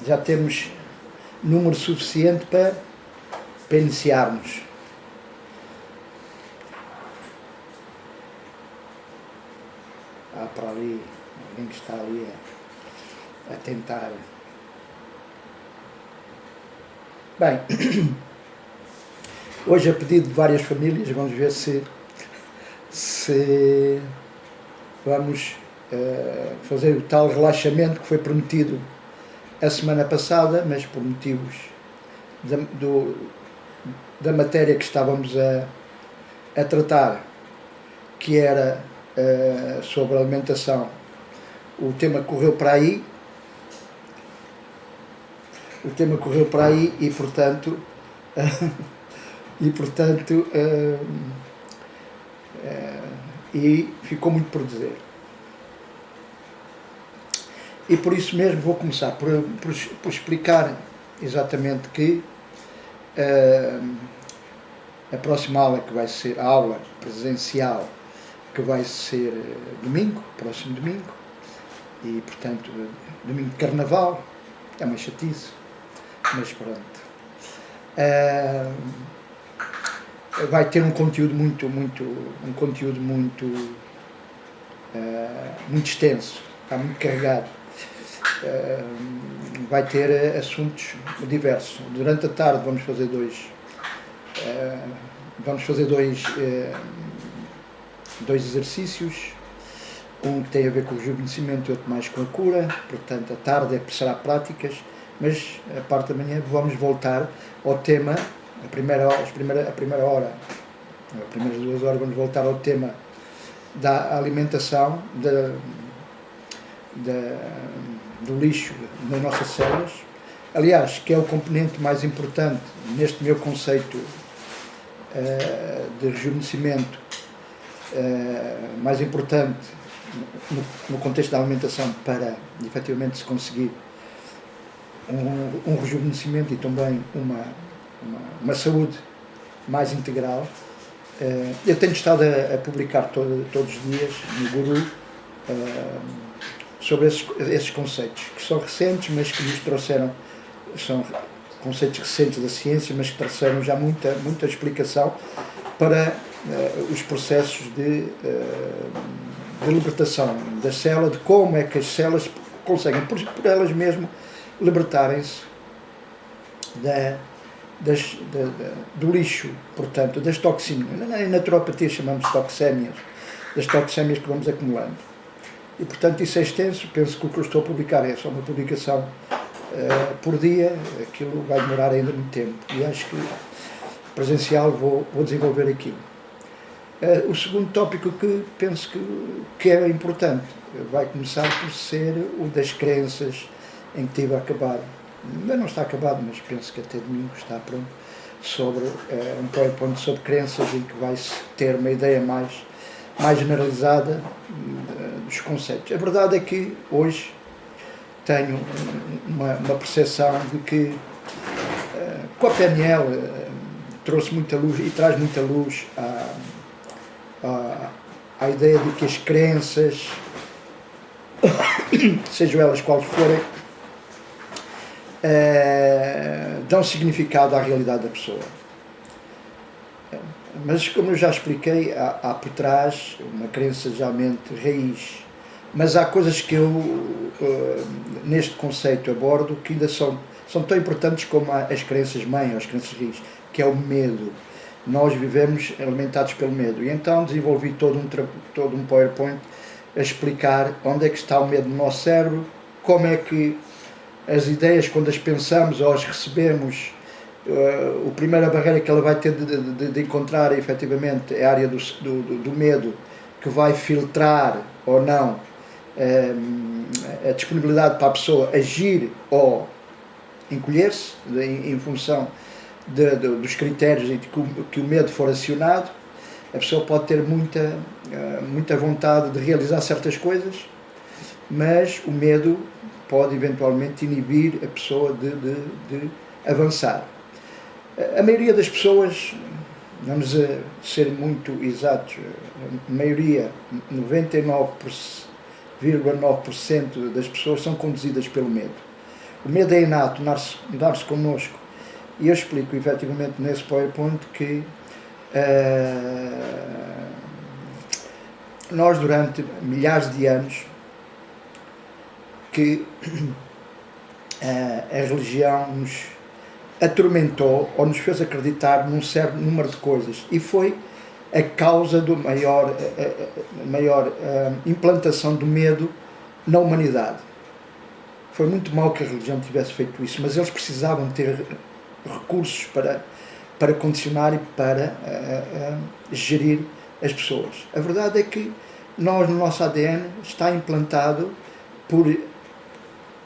já temos número suficiente para iniciarmos. Há para ali alguém que está ali a tentar. Bem, hoje, a pedido de várias famílias, vamos ver se vamos fazer o tal relaxamento que foi prometido a semana passada, mas por motivos da matéria que estávamos a tratar, que era sobre a alimentação. O tema correu para aí, e portanto e ficou muito por dizer. E por isso mesmo vou começar por explicar exatamente que a próxima aula, que vai ser a aula presencial, que vai ser próximo domingo, e portanto domingo de Carnaval, é uma chatice, mas pronto, vai ter um conteúdo muito extenso, está muito carregado. Vai ter assuntos diversos. Durante a tarde vamos fazer dois exercícios, um que tem a ver com o rejuvenescimento e outro mais com a cura. Portanto, a tarde será práticas, mas a parte da manhã vamos voltar ao tema. A primeira hora, as primeiras 2 horas, vamos voltar ao tema da alimentação, do lixo nas nossas células. Aliás, que é o componente mais importante neste meu conceito de rejuvenescimento, mais importante no contexto da alimentação, para efetivamente se conseguir um rejuvenescimento e também uma saúde mais integral. Eu tenho estado a publicar todos os dias no Guru sobre esses conceitos, que são recentes, mas que nos trouxeram, são conceitos recentes da ciência, mas que trouxeram já muita explicação para os processos de libertação da célula, de como é que as células conseguem, por elas mesmas, libertarem-se do lixo, portanto, das toxinas. Em naturopatia chamamos de toxémias, das toxémias que vamos acumulando. E, portanto, isso é extenso. Penso que o que eu estou a publicar é só uma publicação por dia. Aquilo vai demorar ainda muito tempo. E acho que presencial vou desenvolver aquilo. O segundo tópico que penso que é importante vai começar por ser o das crenças, em que tive a acabar. Ainda não está acabado, mas penso que até domingo está pronto, sobre um PowerPoint sobre crenças, em que vai-se ter uma ideia mais generalizada dos conceitos. A verdade é que hoje tenho uma percepção de que com a PNL trouxe muita luz e traz muita luz à ideia de que as crenças, sejam elas quais forem, dão significado à realidade da pessoa. Mas, como eu já expliquei, há por trás uma crença geralmente raiz. Mas há coisas que eu, neste conceito, abordo, que ainda são tão importantes como as crenças mãe ou as crenças raiz, que é o medo. Nós vivemos alimentados pelo medo. E então desenvolvi todo um PowerPoint a explicar onde é que está o medo no nosso cérebro, como é que as ideias, quando as pensamos ou as recebemos, a primeira barreira que ela vai ter de encontrar, efetivamente, é a área do medo, que vai filtrar ou não a disponibilidade para a pessoa agir ou encolher-se em função dos critérios em que o medo for acionado. A pessoa pode ter muita vontade de realizar certas coisas, mas o medo pode eventualmente inibir a pessoa de avançar. A maioria das pessoas, vamos ser muito exatos, a maioria, 99,9% das pessoas são conduzidas pelo medo. o medo é inato, dar-se connosco. E eu explico efetivamente nesse PowerPoint que nós durante milhares de anos que a religião nos atormentou ou nos fez acreditar num certo número de coisas, e foi a causa da maior implantação do medo na humanidade. Foi muito mau que a religião tivesse feito isso, mas eles precisavam ter recursos para condicionar e para gerir as pessoas. A verdade é que nós, no nosso ADN, está implantado por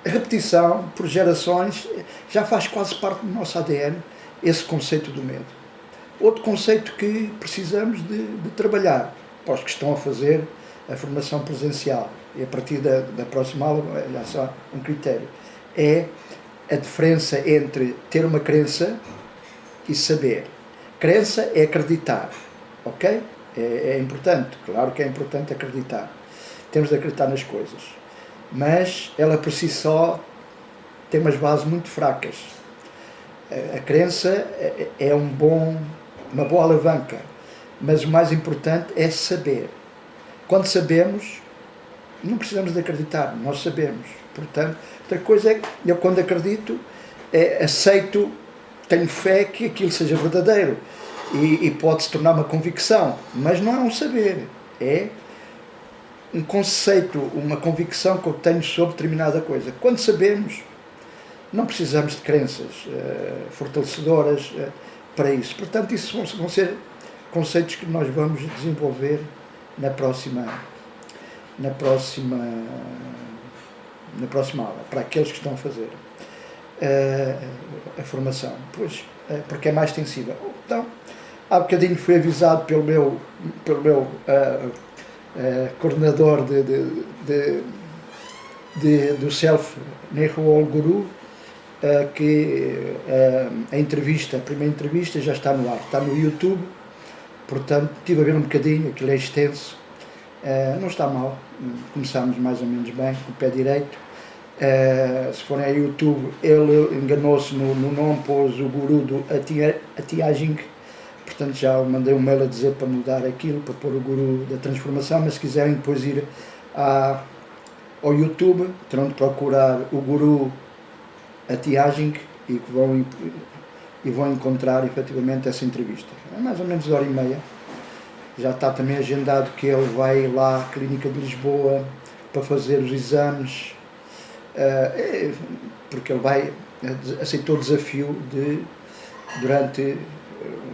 repetição, por gerações, já faz quase parte do nosso ADN esse conceito do medo. Outro conceito que precisamos de trabalhar, para os que estão a fazer a formação presencial, e a partir da próxima aula já só um critério, é a diferença entre ter uma crença e saber. Crença é acreditar, ok? É importante, claro que é importante acreditar. Temos de acreditar nas coisas. Mas ela por si só tem umas bases muito fracas. A crença é uma boa alavanca, mas o mais importante é saber. Quando sabemos, não precisamos de acreditar, nós sabemos. Portanto, outra coisa é que eu, quando acredito, aceito, tenho fé que aquilo seja verdadeiro e pode se tornar uma convicção, mas não é um saber, é um conceito, uma convicção que eu tenho sobre determinada coisa. Quando sabemos, não precisamos de crenças fortalecedoras para isso. Portanto, isso vão ser conceitos que nós vamos desenvolver na próxima aula, para aqueles que estão a fazer a formação, pois, porque é mais extensiva. Então, há bocadinho fui avisado pelo meu coordenador do Self Nehruol Guru, que a primeira entrevista já está no ar, está no YouTube, portanto estive a ver um bocadinho, aquilo é extenso, não está mal, começámos mais ou menos bem, com o pé direito. Se forem a YouTube, ele enganou-se no nome, pôs o guru do Atiaging, portanto já mandei um mail a dizer para mudar aquilo, para pôr o guru da transformação, mas se quiserem depois ir ao YouTube, terão de procurar o guru Atiaging e vão encontrar efetivamente essa entrevista. É mais ou menos 1h30, já está também agendado que ele vai lá à Clínica de Lisboa para fazer os exames, porque ele aceitou o desafio de, durante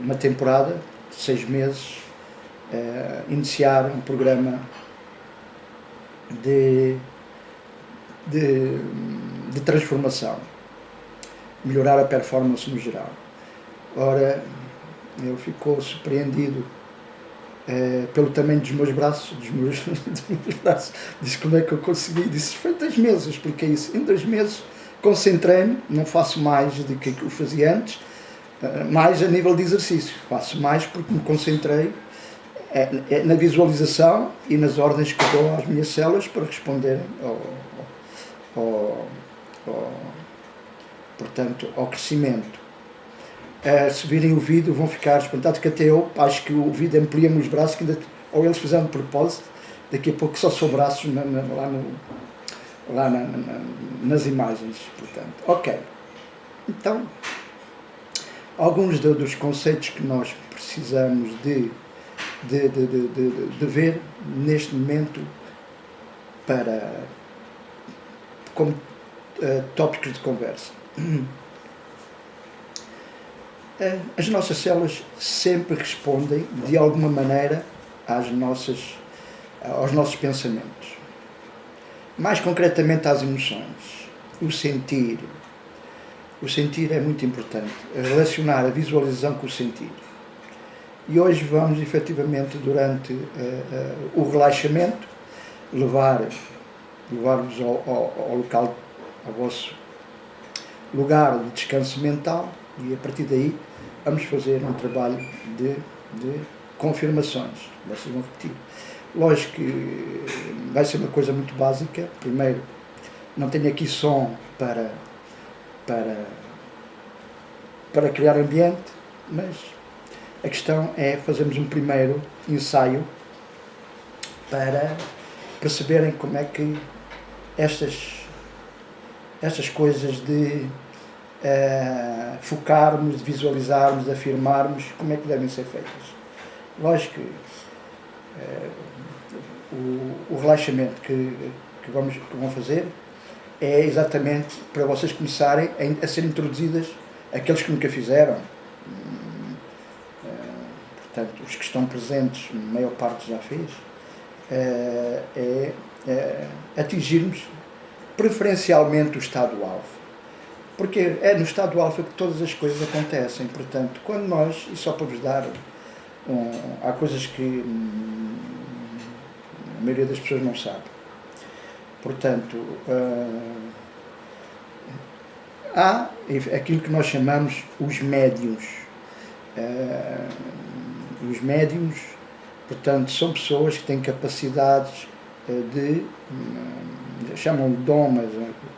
uma temporada de 6 meses, iniciar um programa de transformação, melhorar a performance no geral. Ora, ele ficou surpreendido pelo tamanho dos meus braços, disse: como é que eu consegui? Disse: foi 2 meses, eu expliquei isso. Em 2 meses concentrei-me, não faço mais do que eu fazia antes, mais a nível de exercício, faço mais porque me concentrei na visualização e nas ordens que dou às minhas células para responderem portanto, ao crescimento. Se virem o vídeo vão ficar espantados, que até eu acho que o vídeo amplia-me os braços, que ou eles fizeram de propósito, daqui a pouco só sou braços nas imagens. Portanto, ok. Então, alguns dos conceitos que nós precisamos de ver neste momento como tópicos de conversa. As nossas células sempre respondem de alguma maneira aos nossos pensamentos, mais concretamente às emoções. O sentir é muito importante, relacionar a visualização com o sentir. E hoje vamos efetivamente, durante o relaxamento, levar-vos ao local, ao vosso lugar de descanso mental, e a partir daí vamos fazer um trabalho de confirmações. Vocês vão repetir. Lógico que vai ser uma coisa muito básica. Primeiro, não tenho aqui som para para, para criar ambiente, mas a questão é fazermos um primeiro ensaio para perceberem como é que estas coisas de focarmos, de visualizarmos, de afirmarmos, como é que devem ser feitas. Lógico que o relaxamento que vão fazer é exatamente para vocês começarem a ser introduzidas aqueles que nunca fizeram. Portanto, os que estão presentes, a maior parte já fez, atingirmos preferencialmente o estado alfa. Porque é no estado alfa que todas as coisas acontecem. Portanto, quando nós, e só para vos dar, há coisas que a maioria das pessoas não sabe. Portanto, há aquilo que nós chamamos os médiuns. Os médiuns, portanto, são pessoas que têm capacidades chamam-lhe dom, mas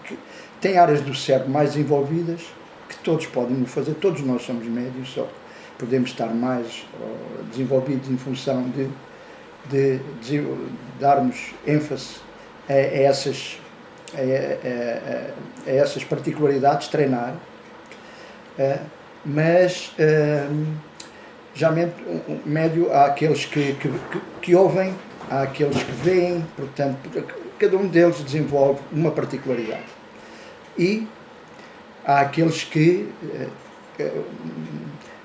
que têm áreas do cérebro mais desenvolvidas, que todos podem fazer, todos nós somos médiuns, só podemos estar mais desenvolvidos em função de darmos ênfase a essas particularidades, treinar, mas geralmente médio há aqueles que ouvem, há aqueles que veem, portanto cada um deles desenvolve uma particularidade, e há aqueles que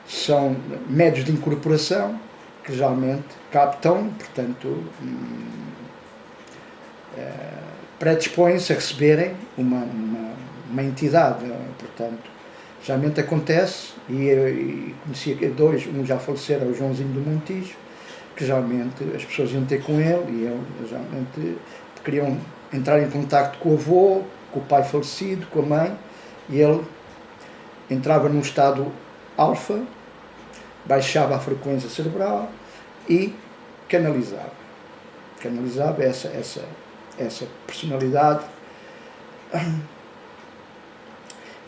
são médios de incorporação, que geralmente captam, portanto predispõem-se a receberem uma entidade, portanto geralmente acontece, e conhecia dois, um já faleceram, o Joãozinho do Montijo, que geralmente as pessoas iam ter com ele, e ele geralmente queriam entrar em contacto com o avô, com o pai falecido, com a mãe, e ele entrava num estado alfa, baixava a frequência cerebral e canalizava essa personalidade.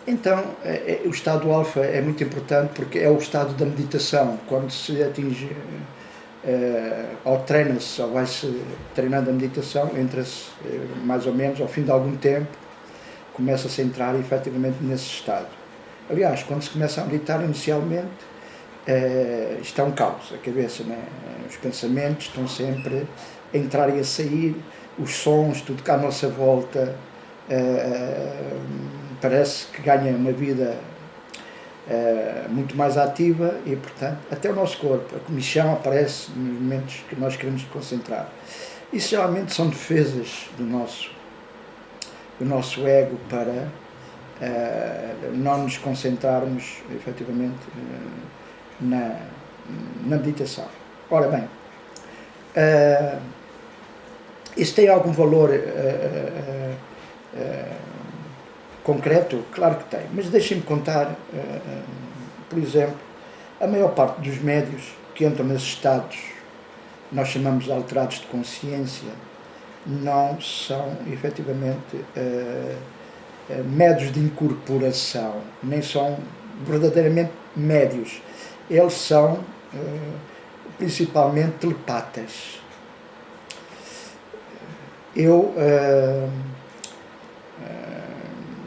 Então, o estado alfa é muito importante porque é o estado da meditação. Quando se atinge, ou treina-se, ou vai-se treinando a meditação, entra-se mais ou menos ao fim de algum tempo, começa-se a entrar efetivamente nesse estado. Aliás, quando se começa a meditar inicialmente, isto é um caos, a cabeça, né? Os pensamentos estão sempre a entrar e a sair, os sons, tudo que à nossa volta parece que ganha uma vida muito mais ativa, e portanto até o nosso corpo, a comichão aparece nos momentos que nós queremos concentrar. Isso geralmente são defesas do nosso ego para não nos concentrarmos efetivamente na meditação. Ora bem, isso tem algum valor concreto? Claro que tem, mas deixem-me contar, por exemplo, a maior parte dos médios que entram nesses estados, nós chamamos de alterados de consciência, não são efetivamente médios de incorporação, nem são verdadeiramente médios. Eles são principalmente telepatas. Eu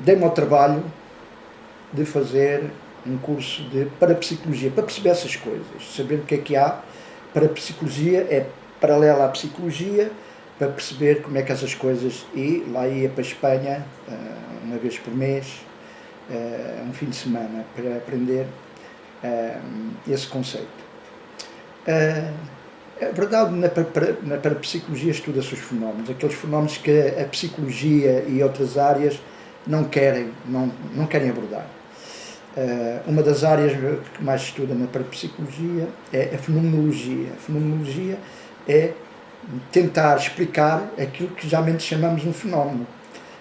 dei-me ao trabalho de fazer um curso de parapsicologia, para perceber essas coisas, saber o que é há. Parapsicologia é paralela à psicologia, para perceber como é que essas coisas, e lá ia para a Espanha uma vez por mês, um fim de semana, para aprender esse conceito. É verdade, na parapsicologia estuda-se os fenómenos, aqueles fenómenos que a psicologia e outras áreas não querem abordar. Uma das áreas que mais se estuda na parapsicologia é a fenomenologia. A fenomenologia é tentar explicar aquilo que geralmente chamamos um fenómeno.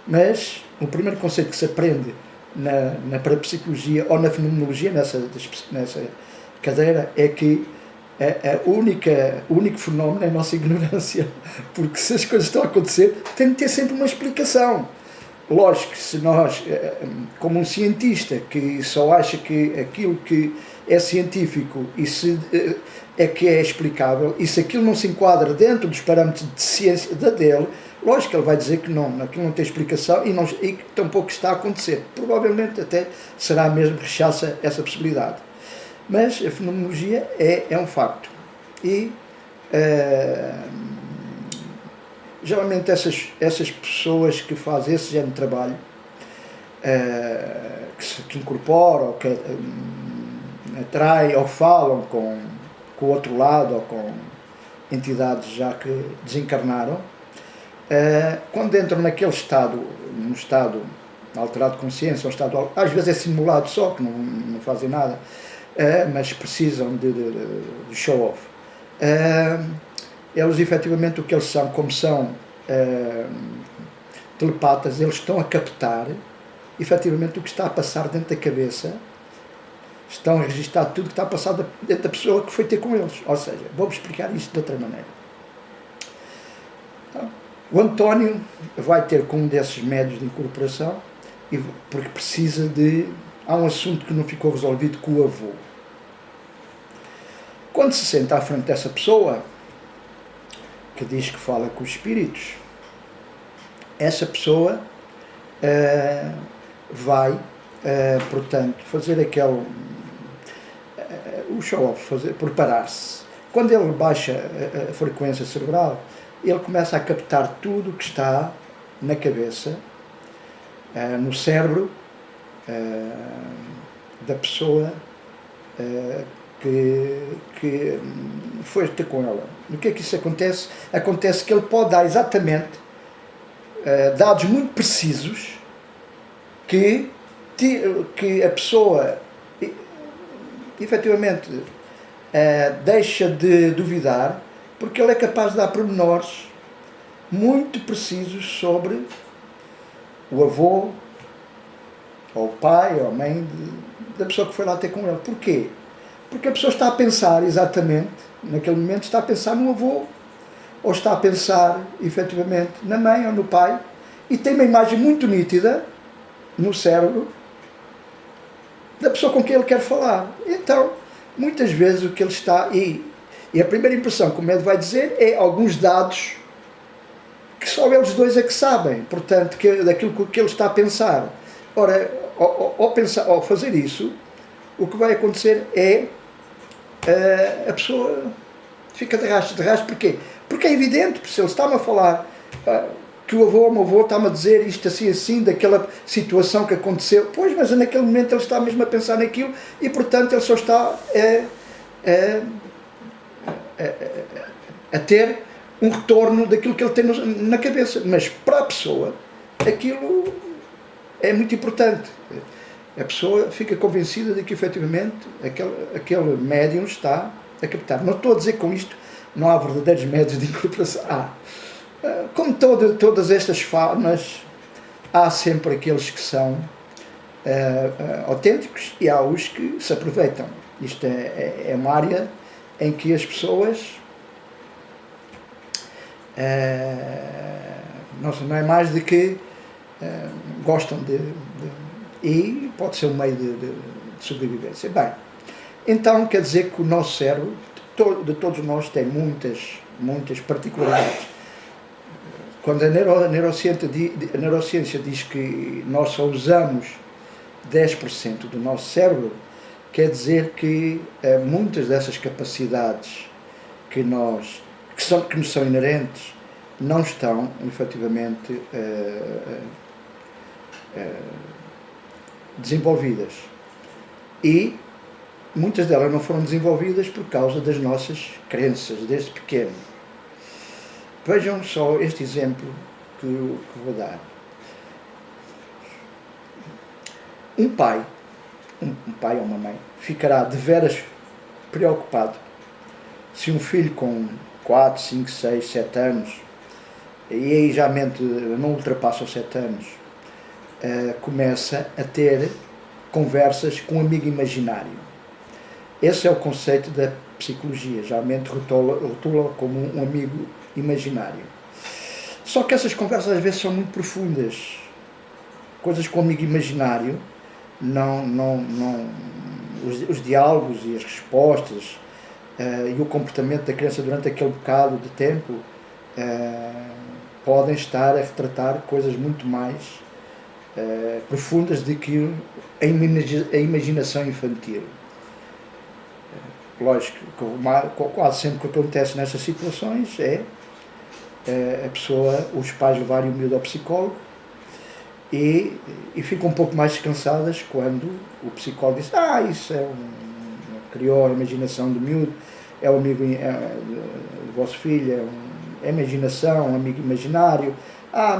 Mas o primeiro conceito que se aprende na parapsicologia ou na fenomenologia, nessa cadeira, é que o único fenómeno é a nossa ignorância, porque se as coisas estão a acontecer tem de ter sempre uma explicação. lógico que se nós, como um cientista que só acha que aquilo que é científico e se, é que é explicável, e se aquilo não se enquadra dentro dos parâmetros de ciência dele, lógico que ele vai dizer que não, aquilo não tem explicação e tampouco está a acontecer. Provavelmente até será mesmo que rechaça essa possibilidade. Mas a fenomenologia é um facto. E geralmente essas pessoas que fazem esse género de trabalho, que incorporam, que atraem ou falam com o outro lado ou com entidades já que desencarnaram, quando entram naquele estado, num estado alterado de consciência, um estado, às vezes é simulado só, que não fazem nada, mas precisam de show-off. Eles efetivamente o que eles são, como são telepatas, eles estão a captar efetivamente o que está a passar dentro da cabeça, estão a registrar tudo que está a passar dentro da pessoa que foi ter com eles. Ou seja, vou-vos explicar isto de outra maneira. Então, o António vai ter com um desses médios de incorporação, porque precisa de... Há um assunto que não ficou resolvido com o avô. Quando se senta à frente dessa pessoa, que diz que fala com os espíritos, essa pessoa vai, portanto, fazer aquele... o show-off, preparar-se. Quando ele baixa a frequência cerebral, ele começa a captar tudo o que está na cabeça, no cérebro da pessoa que foi ter com ela. O que é que isso acontece? Acontece que ele pode dar exatamente dados muito precisos que a pessoa efetivamente deixa de duvidar, porque ele é capaz de dar pormenores muito precisos sobre o avô, ou o pai, ou a mãe da pessoa que foi lá ter com ele. Porquê? Porque a pessoa está a pensar exatamente, naquele momento está a pensar no avô, ou está a pensar efetivamente na mãe ou no pai, e tem uma imagem muito nítida no cérebro da pessoa com quem ele quer falar. Então, muitas vezes o que ele está... E a primeira impressão que o médium vai dizer é alguns dados que só eles dois é que sabem, portanto, daquilo que ele está a pensar. Ora, ao fazer isso, o que vai acontecer é a pessoa fica de rastro. Porquê? Porque é evidente, se ele está-me a falar que o meu avô está-me a dizer isto assim, daquela situação que aconteceu, pois, mas naquele momento ele está mesmo a pensar naquilo e, portanto, ele só está a ter um retorno daquilo que ele tem na cabeça. Mas para a pessoa, aquilo é muito importante. A pessoa fica convencida de que efetivamente aquele médium está a captar. Não estou a dizer com isto, não há verdadeiros médios de incorporação. Como todas estas formas, há sempre aqueles que são autênticos e há os que se aproveitam. Isto é uma área em que as pessoas não é mais de que gostam e pode ser um meio de sobrevivência. Bem, então quer dizer que o nosso cérebro, de todos nós, tem muitas particularidades. Quando a neurociência diz que nós só usamos 10% do nosso cérebro, quer dizer que muitas dessas capacidades que nos são inerentes não estão efetivamente desenvolvidas. E muitas delas não foram desenvolvidas por causa das nossas crenças desde pequeno. Vejam só este exemplo que vou dar. Um pai ou uma mãe ficará de veras preocupado se um filho com 4, 5, 6, 7 anos, e aí já não ultrapassa os 7 anos, começa a ter conversas com um amigo imaginário. Esse é o conceito da psicologia, geralmente rotula como um amigo imaginário. Só que essas conversas às vezes são muito profundas coisas com o amigo imaginário, não, os diálogos e as respostas e o comportamento da criança durante aquele bocado de tempo podem estar a retratar coisas muito mais profundas do que a imaginação infantil. Lógico, quase sempre o que acontece nessas situações é a pessoa, os pais levarem o miúdo ao psicólogo e ficam um pouco mais descansadas quando o psicólogo diz: isso criou a imaginação do miúdo, é o amigo do vosso filho, é imaginação, um amigo imaginário,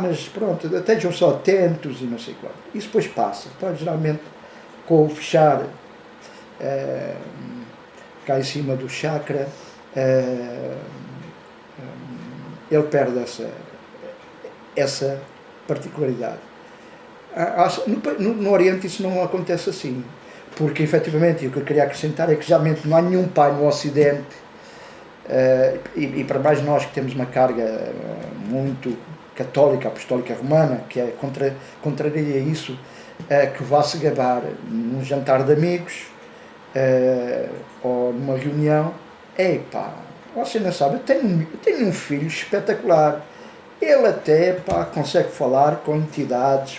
mas pronto, estejam só atentos e não sei quanto. Isso depois passa. Então, geralmente, com o fechar cá em cima do chakra, ele perde essa particularidade. No Oriente isso não acontece assim, porque efetivamente, o que eu queria acrescentar é que geralmente não há nenhum pai no Ocidente, e para mais nós que temos uma carga muito católica, apostólica romana, que é contraria isso, que vá se gabar num jantar de amigos ou numa reunião: você não sabe, eu tenho um filho espetacular, ele até consegue falar com entidades,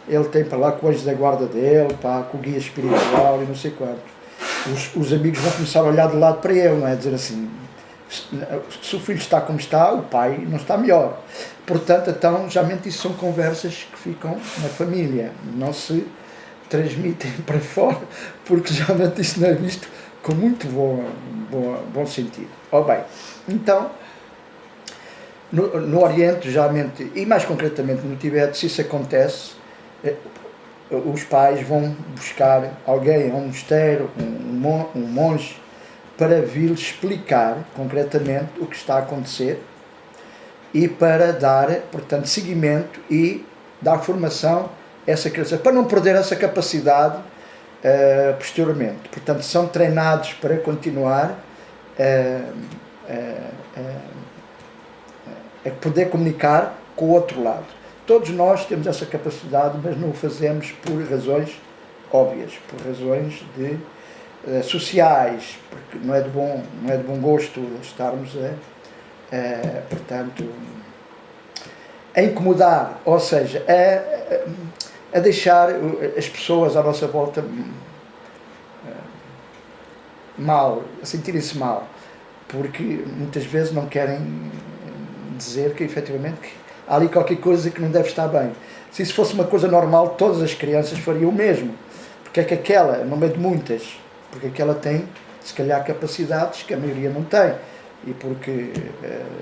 ele tem para lá com o anjo da guarda dele, com o guia espiritual e não sei quanto. Os amigos vão começar a olhar de lado para ele, não é? Dizer assim: se o filho está como está, o pai não está melhor. Portanto, então, geralmente isso são conversas que ficam na família, não se transmitem para fora, porque geralmente isso não é visto com muito bom sentido. Bem, então, no Oriente, geralmente, e mais concretamente no Tibete, se isso acontece, os pais vão buscar alguém, um mosteiro, um monge, para vir explicar concretamente o que está a acontecer e para dar, portanto, seguimento e dar formação a essa criança, para não perder essa capacidade posteriormente. Portanto, são treinados para continuar a poder comunicar com o outro lado. Todos nós temos essa capacidade, mas não o fazemos por razões óbvias, por razões sociais, porque não é de bom gosto estarmos portanto, a incomodar, ou seja, a deixar as pessoas à nossa volta mal, a sentirem-se mal, porque muitas vezes não querem dizer que efetivamente há ali qualquer coisa que não deve estar bem. Se isso fosse uma coisa normal, todas as crianças fariam o mesmo. Porque é que aquela, no meio de muitas, porque aquela tem, se calhar, capacidades que a maioria não tem.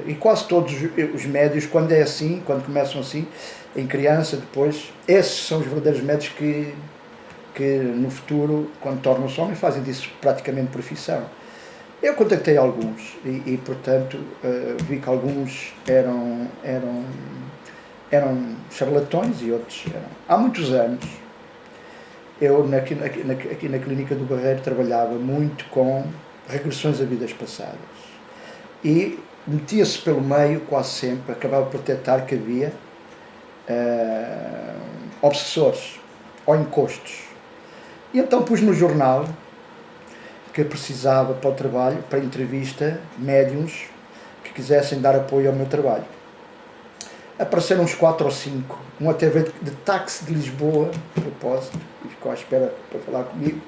E quase todos os médios, quando é assim, quando começam assim, em criança, depois, esses são os verdadeiros médios que no futuro, quando tornam-se homens, fazem disso praticamente profissão. Eu contactei alguns e portanto, vi que alguns eram charlatões e outros eram. Há muitos anos, eu aqui na Clínica do Barreiro trabalhava muito com regressões a vidas passadas e metia-se pelo meio quase sempre, acabava por detectar que havia obsessores ou encostos. E então pus no jornal que precisava para o trabalho, para entrevista, médiuns que quisessem dar apoio ao meu trabalho. Apareceram uns 4 ou 5, um até veio de táxi de Lisboa, a propósito, e ficou à espera para falar comigo,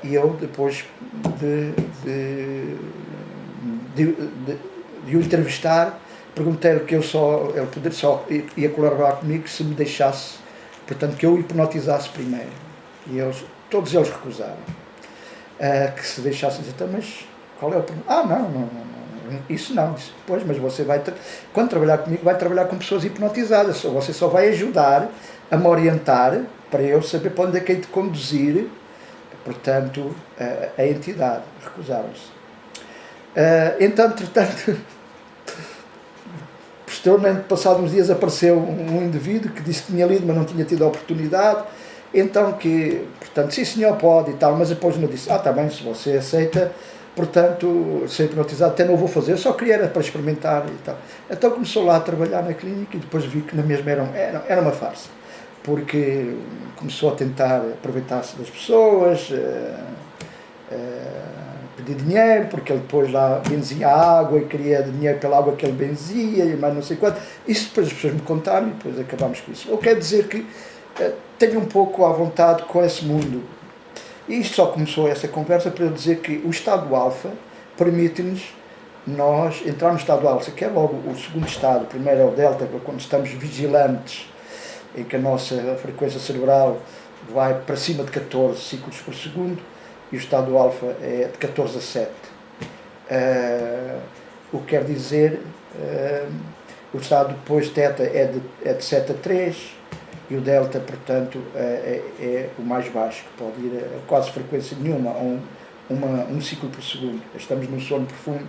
e eu, depois de o entrevistar, perguntei-lhe que ele só ia colaborar comigo se me deixasse, portanto, que eu hipnotizasse primeiro. E todos eles recusaram. Que se deixassem dizer: mas qual é o problema? Não, isso não. Disse: pois, mas você quando trabalhar comigo, vai trabalhar com pessoas hipnotizadas, você só vai ajudar a me orientar para eu saber para onde é que hei de conduzir, portanto, a entidade. Recusaram-se. Então, entretanto, posteriormente, passados uns dias, apareceu um indivíduo que disse que tinha lido, mas não tinha tido a oportunidade. Então, portanto, sim senhor, pode e tal, mas depois me disse: está bem, se você aceita, portanto, ser hipnotizado, até não vou fazer, eu só queria era para experimentar e tal. Então começou lá a trabalhar na clínica e depois vi que na mesma era uma farsa. porque começou a tentar aproveitar-se das pessoas, pedir dinheiro, porque ele depois lá benzia a água e queria dinheiro pela água que ele benzia e mais não sei quanto. Isso depois as pessoas me contaram e depois acabámos com isso. Eu quero dizer que tenho um pouco à vontade com esse mundo. E isto só começou essa conversa para eu dizer que o estado alfa permite-nos nós entrar no estado alfa, que é logo o segundo estado. O primeiro é o delta, quando estamos vigilantes, em que a nossa frequência cerebral vai para cima de 14 ciclos por segundo, e o estado alfa é de 14 a 7. O que quer dizer, o estado depois teta é de 7 a 3, e o delta, portanto, é o mais baixo, que pode ir a quase frequência nenhuma, a um ciclo por segundo. Estamos num sono profundo,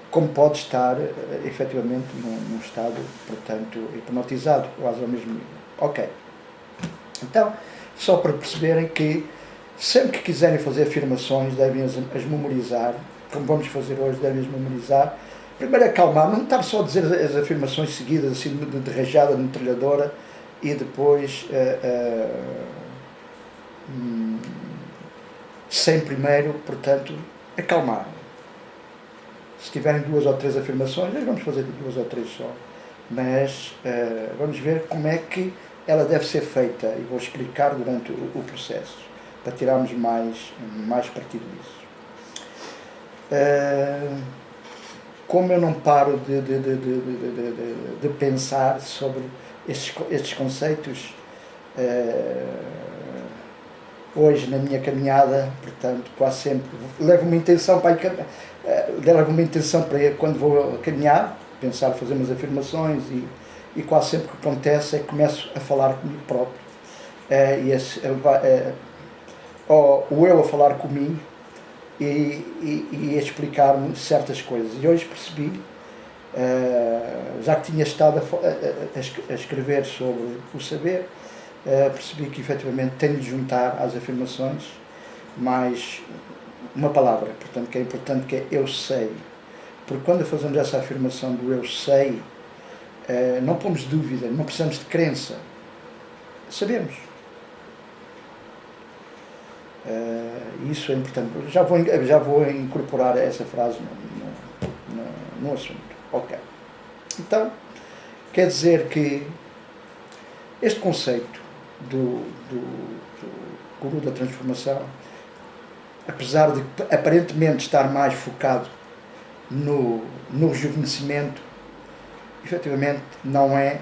como pode estar, efetivamente, num estado, portanto, hipnotizado, quase ao mesmo nível. Ok. Então, só para perceberem que, sempre que quiserem fazer afirmações, devem as memorizar, como vamos fazer hoje, devem as memorizar. Primeiro acalmar, não estar só a dizer as afirmações seguidas, assim, de rajada, de metralhadora, e depois sem primeiro, portanto, acalmar. Se tiverem 2 ou 3 afirmações, nós vamos fazer 2 ou 3 só, mas vamos ver como é que ela deve ser feita, e vou explicar durante o processo, para tirarmos mais partido disso. Como eu não paro de pensar sobre estes conceitos, hoje na minha caminhada, portanto, quase sempre levo uma intenção para quando vou caminhar, pensar, fazer umas afirmações, e quase sempre o que acontece é que começo a falar comigo próprio, ou eu a falar comigo e a explicar-me certas coisas. E hoje percebi, já que tinha estado a escrever sobre o saber, percebi que efetivamente tenho de juntar às afirmações mais uma palavra, portanto, que é importante, que é eu sei. Porque quando fazemos essa afirmação do eu sei, não pomos dúvida, não precisamos de crença, sabemos. Isso é importante. Já vou incorporar essa frase no assunto. Ok. Então, quer dizer que este conceito do guru da transformação, apesar de aparentemente estar mais focado no rejuvenescimento, efetivamente não é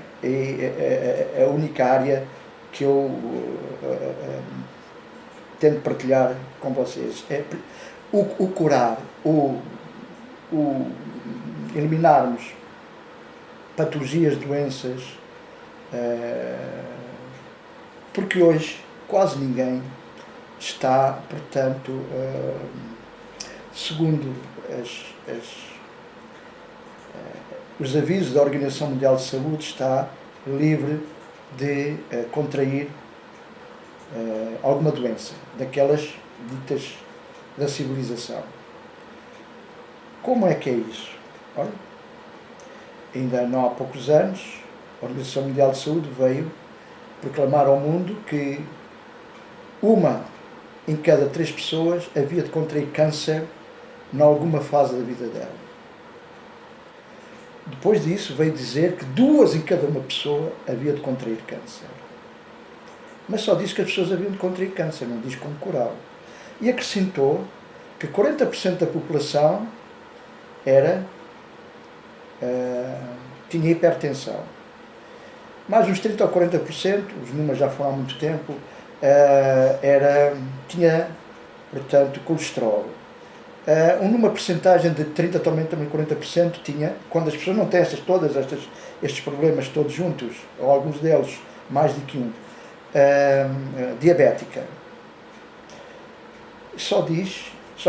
a única área que eu tento partilhar com vocês. É o curar, o eliminarmos patologias, doenças, porque hoje quase ninguém está, portanto, segundo os avisos da Organização Mundial de Saúde, está livre de contrair alguma doença, daquelas ditas da civilização. Como é que é isso? Olha, ainda não há poucos anos, a Organização Mundial de Saúde veio proclamar ao mundo que 1 em cada 3 pessoas havia de contrair câncer em alguma fase da vida dela. Depois disso veio dizer que 2 em cada uma pessoa havia de contrair câncer. Mas só diz que as pessoas haviam de contrair câncer, não diz como curá-lo. E acrescentou que 40% da população tinha hipertensão. Mais uns 30% ou 40%, os números já foram há muito tempo, tinha, portanto, colesterol. Numa percentagem de 30%, também 40% tinha, quando as pessoas não têm estes problemas todos juntos, ou alguns deles, mais do que um, diabética. Só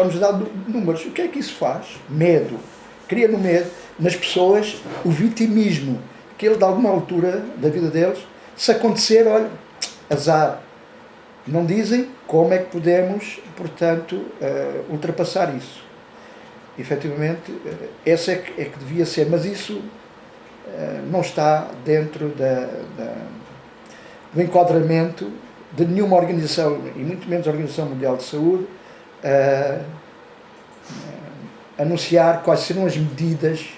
nos dá números. O que é que isso faz? Medo. Cria no medo, nas pessoas, o vitimismo, que ele, de alguma altura da vida deles, se acontecer, olha, azar. Não dizem como é que podemos, portanto, ultrapassar isso. Efetivamente, essa é que devia ser, mas isso não está dentro do enquadramento de nenhuma organização, e muito menos a Organização Mundial de Saúde, anunciar quais serão as medidas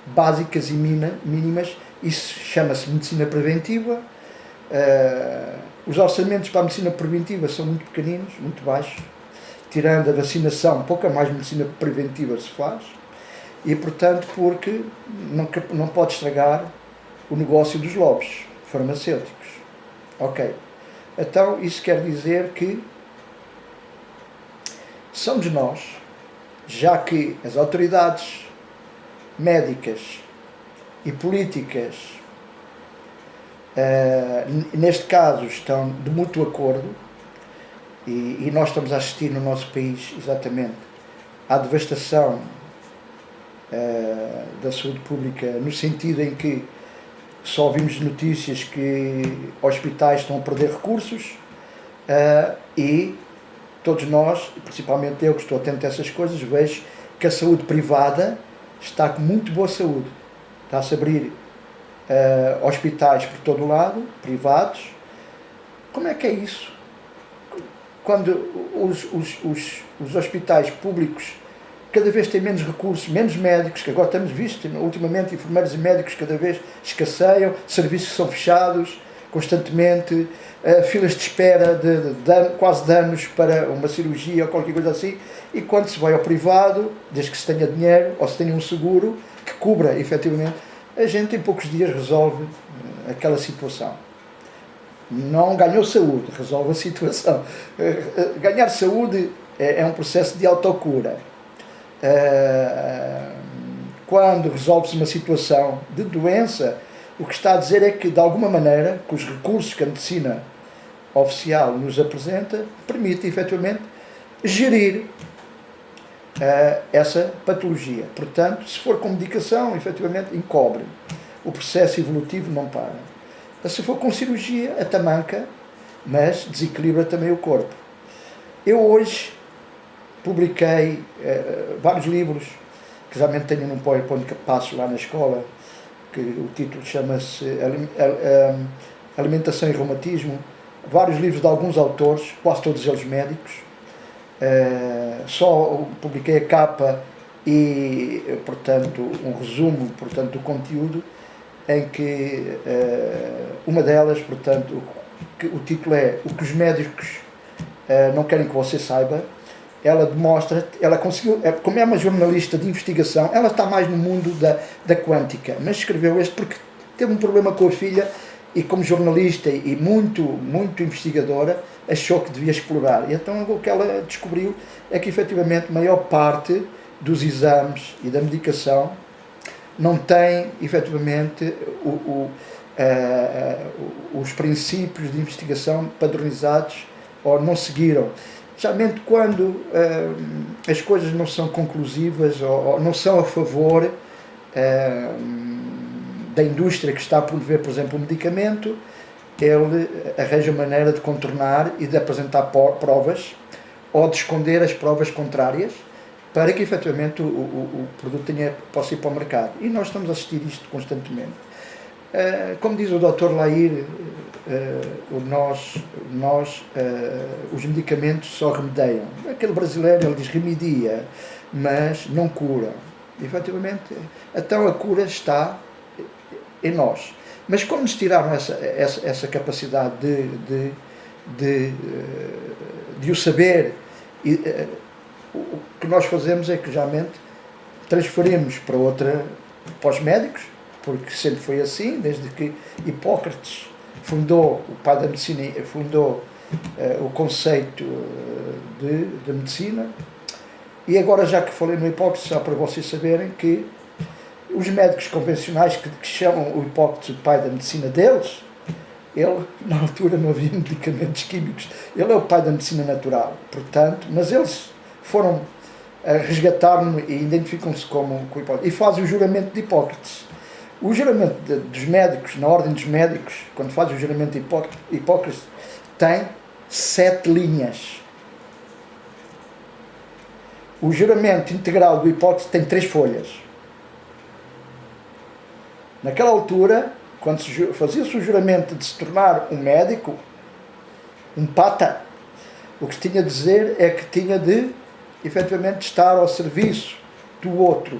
básicas e mínimas. Isso chama-se medicina preventiva. Os orçamentos para a medicina preventiva são muito pequeninos, muito baixos, tirando a vacinação, pouca mais medicina preventiva se faz, e portanto porque não pode estragar o negócio dos lobbies farmacêuticos. Ok, então isso quer dizer que são de nós, já que as autoridades médicas e políticas, neste caso, estão de mútuo acordo, e nós estamos a assistir no nosso país exatamente à devastação da saúde pública, no sentido em que só ouvimos notícias que hospitais estão a perder recursos, e todos nós, principalmente eu que estou atento a essas coisas, vejo que a saúde privada está com muito boa saúde. Está-se a abrir hospitais por todo o lado, privados. Como é que é isso? Quando os hospitais públicos cada vez têm menos recursos, menos médicos, que agora temos visto, ultimamente, enfermeiros e médicos cada vez escasseiam, serviços que são fechados constantemente, filas de espera quase de anos para uma cirurgia ou qualquer coisa assim, e quando se vai ao privado, desde que se tenha dinheiro ou se tenha um seguro que cubra efetivamente, a gente em poucos dias resolve aquela situação. Não ganhou saúde, resolve a situação. Ganhar saúde é um processo de autocura. Quando resolve-se uma situação de doença, o que está a dizer é que, de alguma maneira, com os recursos que a medicina oficial nos apresenta, permite, efetivamente, gerir essa patologia. Portanto, se for com medicação, efetivamente, encobre. O processo evolutivo não para. Se for com cirurgia, atamanca, mas desequilibra também o corpo. Eu hoje publiquei vários livros, que geralmente tenho num PowerPoint que passo lá na escola, que o título chama-se Alimentação e Reumatismo, vários livros de alguns autores, quase todos eles médicos. Só publiquei a capa e, portanto, um resumo, portanto, do conteúdo, em que uma delas, portanto, o título é O que os médicos não querem que você saiba. Ela demonstra, ela conseguiu, como é uma jornalista de investigação, ela está mais no mundo da quântica, mas escreveu este porque teve um problema com a filha e, como jornalista e muito investigadora, achou que devia explorar. E então o que ela descobriu é que, efetivamente, a maior parte dos exames e da medicação não tem, efetivamente, os princípios de investigação padronizados ou não seguiram. Geralmente, quando as coisas não são conclusivas ou não são a favor da indústria que está a promover, por exemplo, um medicamento, ele arranja maneira de contornar e de apresentar provas ou de esconder as provas contrárias para que, efetivamente, o produto possa ir para o mercado. E nós estamos a assistir isto constantemente. Como diz o Dr. Lair, os medicamentos só remediam. Aquele brasileiro, ele diz remedia, mas não cura. Efetivamente, então a cura está em nós. Mas como nos tiraram essa capacidade de o saber, o que nós fazemos é que, geralmente, transferimos para os médicos, porque sempre foi assim, desde que Hipócrates fundou, o pai da medicina, fundou o conceito de medicina. E agora, já que falei no Hipócrates, só para vocês saberem que os médicos convencionais que chamam o Hipócrates o pai da medicina deles, ele, na altura, não havia medicamentos químicos, ele é o pai da medicina natural, portanto, mas eles foram resgatar-me e identificam-se como Hipócrates, e fazem o juramento de Hipócrates. O juramento dos médicos, na ordem dos médicos, quando fazem o juramento de Hipócrates, tem 7 linhas. O juramento integral do Hipócrates tem 3 folhas. Naquela altura, quando fazia-se o juramento de se tornar um médico, um pata, o que tinha de dizer é que tinha de, efetivamente, estar ao serviço do outro.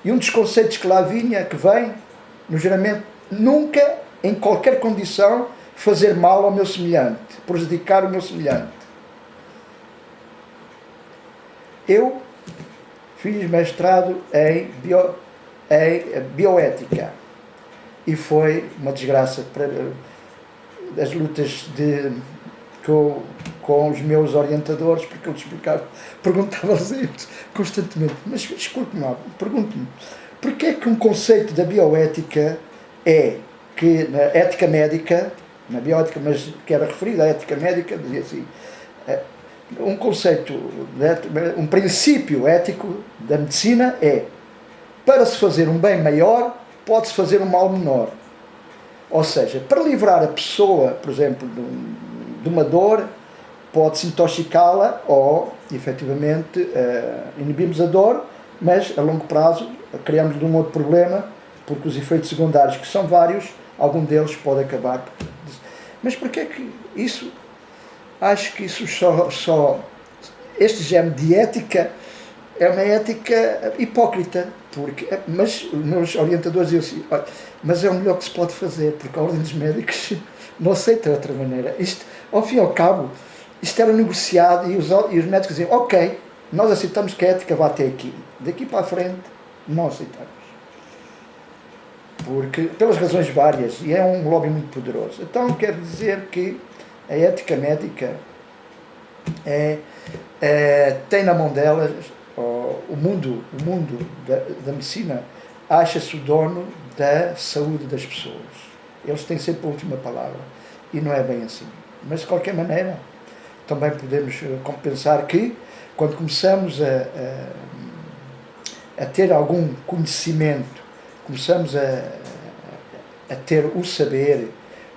E um dos conceitos que lá vinha, que vem no juramento, nunca, em qualquer condição, fazer mal ao meu semelhante, prejudicar o meu semelhante. Eu fiz mestrado em bioética e foi uma desgraça para as lutas com os meus orientadores, porque eu explicava, perguntava-lhes constantemente, mas escute-me lá, pergunte-me, porque é que um conceito da bioética é que na ética médica, na bioética, mas que era referido à ética médica, dizia assim, um conceito, um princípio ético da medicina é, para se fazer um bem maior, pode-se fazer um mal menor. Ou seja, para livrar a pessoa, por exemplo, de uma dor, pode-se intoxicá-la ou, efetivamente, inibimos a dor, mas a longo prazo criamos um outro problema, porque os efeitos secundários, que são vários, algum deles pode acabar. Mas porquê é que isso? Acho que isso este género de ética é uma ética hipócrita, mas os meus orientadores diziam assim, mas é o melhor que se pode fazer, porque a Ordem dos Médicos não aceita de outra maneira. Isto, ao fim e ao cabo, isto era negociado e os médicos diziam, ok, nós aceitamos que a ética vá até aqui. Daqui para a frente, não aceitamos. Porque, pelas razões várias, e é um lobby muito poderoso. Então, quero dizer que a ética médica tem na mão delas, o mundo da medicina acha-se o dono da saúde das pessoas. Eles têm sempre a última palavra. E não é bem assim. Mas, de qualquer maneira, também podemos compensar que, quando começamos a ter algum conhecimento, começamos a ter o saber,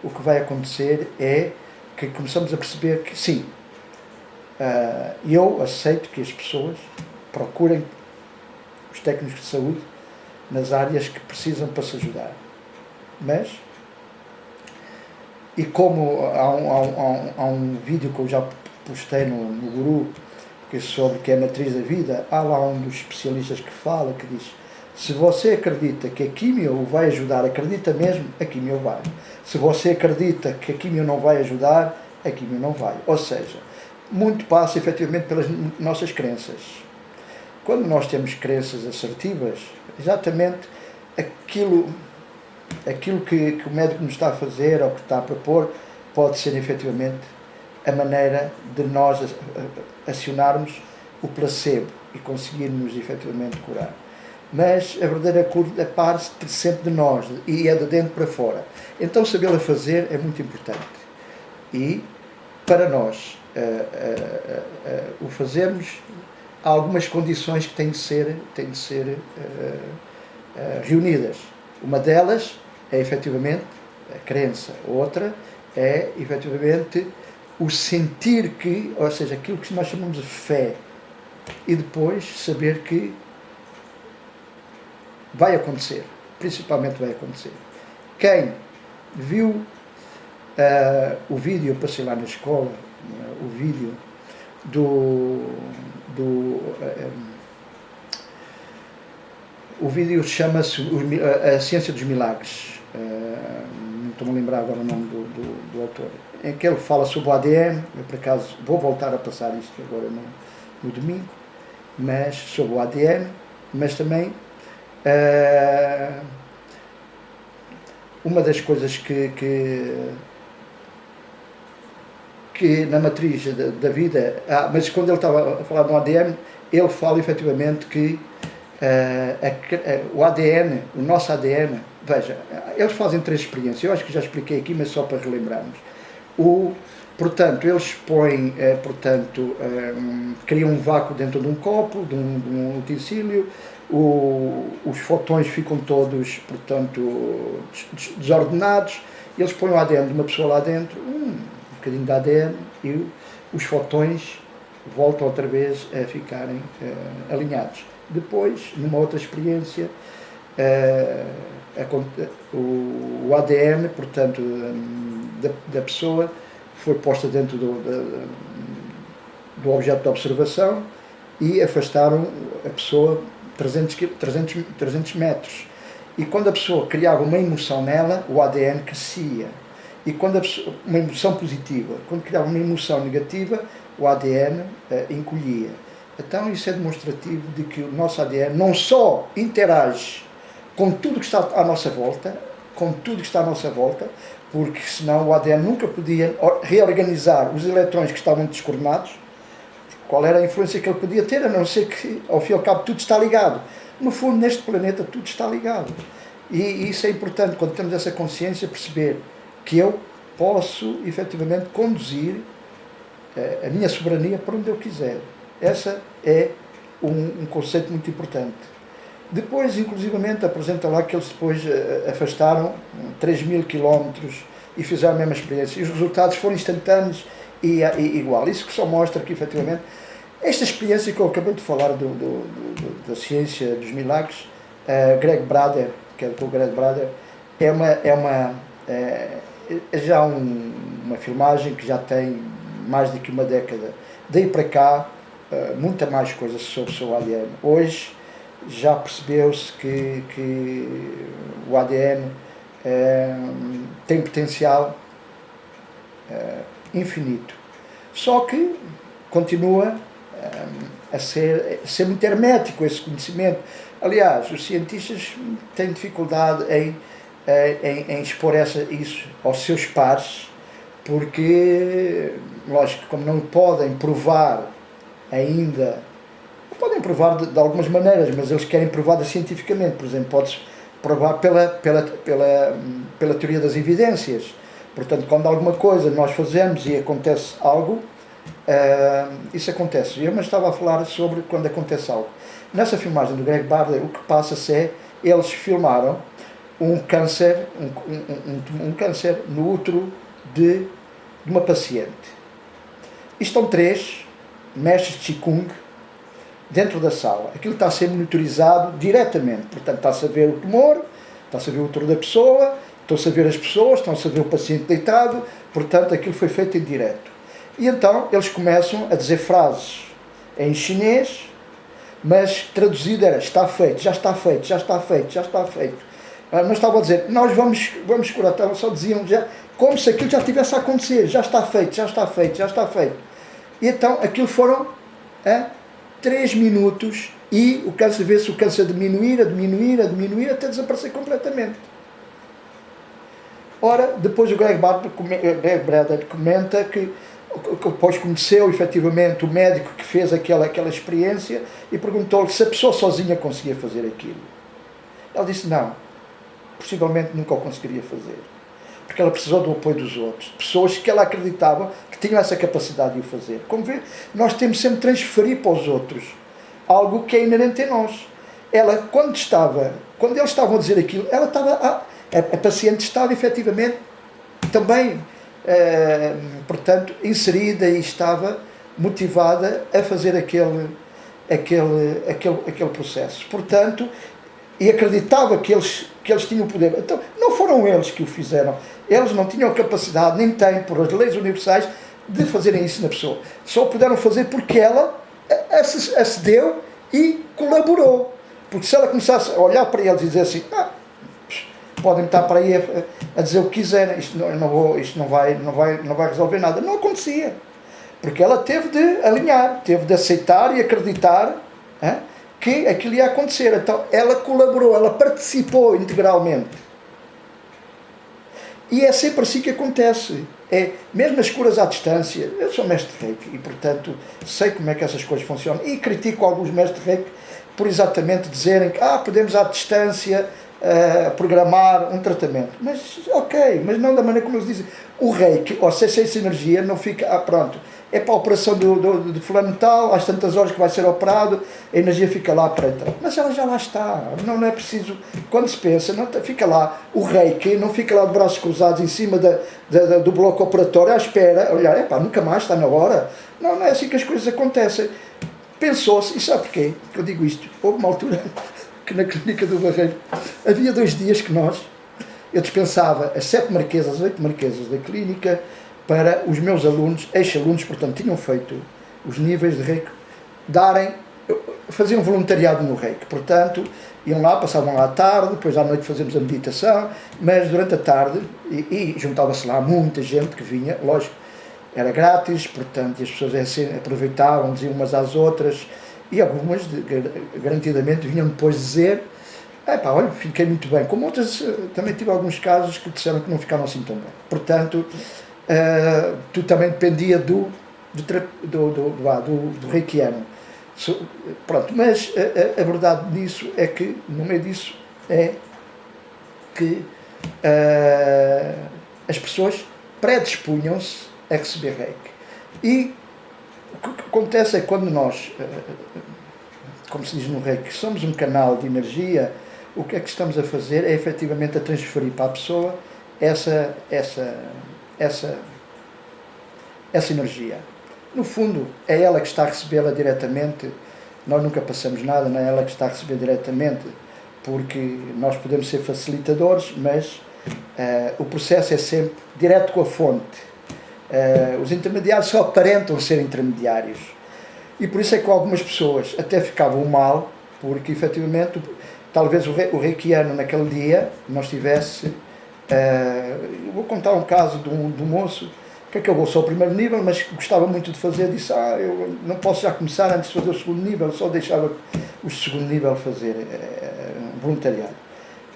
o que vai acontecer é que começamos a perceber que, sim, eu aceito que as pessoas procurem os técnicos de saúde nas áreas que precisam para se ajudar. Mas, e como há um vídeo que eu já postei no Guru, sobre que é a matriz da vida, há lá um dos especialistas que fala, que diz, se você acredita que a químio o vai ajudar, acredita mesmo, a químio vai. Se você acredita que a químio não vai ajudar, a químio não vai. Ou seja, muito passa efetivamente pelas nossas crenças. Quando nós temos crenças assertivas, exatamente aquilo que o médico nos está a fazer ou que está a propor pode ser efetivamente a maneira de nós acionarmos o placebo e conseguirmos efetivamente curar. Mas a verdadeira cura parte sempre de nós e é de dentro para fora. Então sabê-la fazer é muito importante. E para nós o fazermos, há algumas condições que têm de ser reunidas. Uma delas é efetivamente a crença, outra é efetivamente o sentir que, ou seja, aquilo que nós chamamos de fé, e depois saber que vai acontecer, principalmente vai acontecer. Quem viu o vídeo, eu passei lá na escola, o vídeo o vídeo chama-se A Ciência dos Milagres, não estou a lembrar agora o nome do autor, em que ele fala sobre o ADN, eu por acaso vou voltar a passar isto agora no domingo, mas sobre o ADN, mas também uma das coisas que na matriz da vida, mas quando ele estava a falar do ADN, ele fala efetivamente que o ADN, o nosso ADN, veja, eles fazem 3 experiências, eu acho que já expliquei aqui, mas só para relembrarmos. Portanto, eles põem, criam um vácuo dentro de um copo, de um utensílio, os fotões ficam todos, portanto, desordenados, eles põem o ADN de uma pessoa lá dentro, um bocadinho de ADN, e os fotões voltam outra vez a ficarem alinhados. Depois, numa outra experiência, eh, o ADN, portanto, da pessoa foi posta dentro do objeto de observação e afastaram a pessoa 300 metros. E quando a pessoa criava uma emoção nela, o ADN crescia. E quando uma emoção positiva, quando criava uma emoção negativa, o ADN encolhia. Então isso é demonstrativo de que o nosso ADN não só interage com tudo que está à nossa volta, porque senão o ADN nunca podia reorganizar os eletrões que estavam descoordenados. Qual era a influência que ele podia ter, a não ser que, ao fim e ao cabo, tudo está ligado. No fundo, neste planeta, tudo está ligado. E isso é importante, quando temos essa consciência, perceber que eu posso, efetivamente, conduzir a minha soberania para onde eu quiser. Essa é um conceito muito importante. Depois, inclusivamente, apresenta lá que eles depois afastaram 3.000 quilómetros e fizeram a mesma experiência. E os resultados foram instantâneos e igual. Isso que só mostra que, efetivamente, esta experiência que eu acabei de falar da ciência dos milagres, Greg Braden, que é o Greg Braden, é já uma filmagem que já tem mais do que uma década. Daí para cá, muita mais coisa sobre o seu ADN. Hoje já percebeu-se que o ADN tem potencial infinito. Só que continua a ser muito hermético esse conhecimento. Aliás, os cientistas têm dificuldade em expor isso aos seus pares, porque, lógico, como não podem provar ainda, podem provar de algumas maneiras, mas eles querem provar cientificamente. Por exemplo, pode-se provar pela teoria das evidências. Portanto, quando alguma coisa nós fazemos e acontece algo, isso acontece. Eu estava a falar sobre quando acontece algo. Nessa filmagem do Greg Braden, o que passa-se é, eles filmaram um câncer no útero de uma paciente. E estão 3 mestres de Qigong dentro da sala. Aquilo está a ser monitorizado diretamente. Portanto, está-se a ver o tumor, está-se a ver o útero da pessoa, estão-se a ver as pessoas, estão-se a ver o paciente deitado. Portanto, aquilo foi feito em direto. E então eles começam a dizer frases em chinês, mas traduzido era: está feito, já está feito, já está feito, já está feito. Não estavam a dizer: nós vamos curar, só diziam já, como se aquilo já estivesse a acontecer: já está feito, já está feito, já está feito. E então aquilo foram 3 minutos e o câncer, vê-se o câncer diminuir até desaparecer completamente. Ora, depois o Greg Braden comenta que depois conheceu efetivamente o médico que fez aquela experiência e perguntou-lhe se a pessoa sozinha conseguia fazer aquilo. Ela disse: não, possivelmente nunca o conseguiria fazer, porque ela precisou do apoio dos outros, pessoas que ela acreditava que tinham essa capacidade de o fazer. Como vê, nós temos sempre de transferir para os outros algo que é inerente a nós. Ela, quando eles estavam a dizer aquilo, ela estava, a paciente estava efetivamente também, portanto, inserida e estava motivada a fazer aquele processo. Portanto, e acreditava que eles tinham poder. Então, não foram eles que o fizeram. Eles não tinham capacidade, nem têm, por as leis universais, de fazerem isso na pessoa. Só puderam fazer porque ela acedeu e colaborou. Porque se ela começasse a olhar para eles e dizer assim: podem estar para aí a dizer o que quiserem, isto não vai resolver nada. Não acontecia. Porque ela teve de alinhar, teve de aceitar e acreditar que aquilo ia acontecer. Então ela colaborou, ela participou integralmente. E é sempre assim que acontece. Mesmo as curas à distância. Eu sou mestre de Reiki e, portanto, sei como é que essas coisas funcionam. E critico alguns mestres de Reiki por exatamente dizerem que podemos à distância programar um tratamento. Mas, ok, mas não da maneira como eles dizem. O Reiki, ou seja, essa energia não fica, pronto, é para a operação de fulano tal, às tantas horas que vai ser operado, a energia fica lá para entrar. Mas ela já lá está, não é preciso, quando se pensa, não fica lá o Reiki, não fica lá de braços cruzados em cima do bloco operatório à espera, olhar, nunca mais, está na hora. Não é assim que as coisas acontecem. Pensou-se, e sabe porquê que eu digo isto? Houve uma altura que na clínica do Barreiro havia 2 dias que eu dispensava as 7 marquesas, as 8 marquesas da clínica para os meus alunos, ex-alunos, portanto, tinham feito os níveis de reiki, faziam voluntariado no reiki, portanto, iam lá, passavam lá à tarde, depois à noite fazíamos a meditação, mas durante a tarde, e juntava-se lá muita gente que vinha, lógico, era grátis, portanto, e as pessoas aproveitavam, diziam umas às outras, e algumas, garantidamente, vinham depois dizer, olha, fiquei muito bem, como outras, também tive alguns casos que disseram que não ficaram assim tão bem, portanto, tu também dependia do reikiano. Pronto, mas a verdade disso é que, no meio disso, é que as pessoas predispunham-se a receber reiki. E o que acontece é que quando nós, como se diz no reiki, somos um canal de energia, o que é que estamos a fazer é efetivamente a transferir para a pessoa essa energia. No fundo, é ela que está a recebê-la diretamente, nós nunca passamos nada, não é ela que está a receber diretamente, porque nós podemos ser facilitadores, mas o processo é sempre direto com a fonte. Os intermediários só aparentam ser intermediários. E por isso é que algumas pessoas até ficavam mal, porque efetivamente, talvez o reikiano naquele dia não estivesse... eu vou contar um caso de um moço que acabou só o primeiro nível, mas gostava muito de fazer, disse, eu não posso já começar antes de fazer o segundo nível, só deixava o segundo nível fazer voluntariado.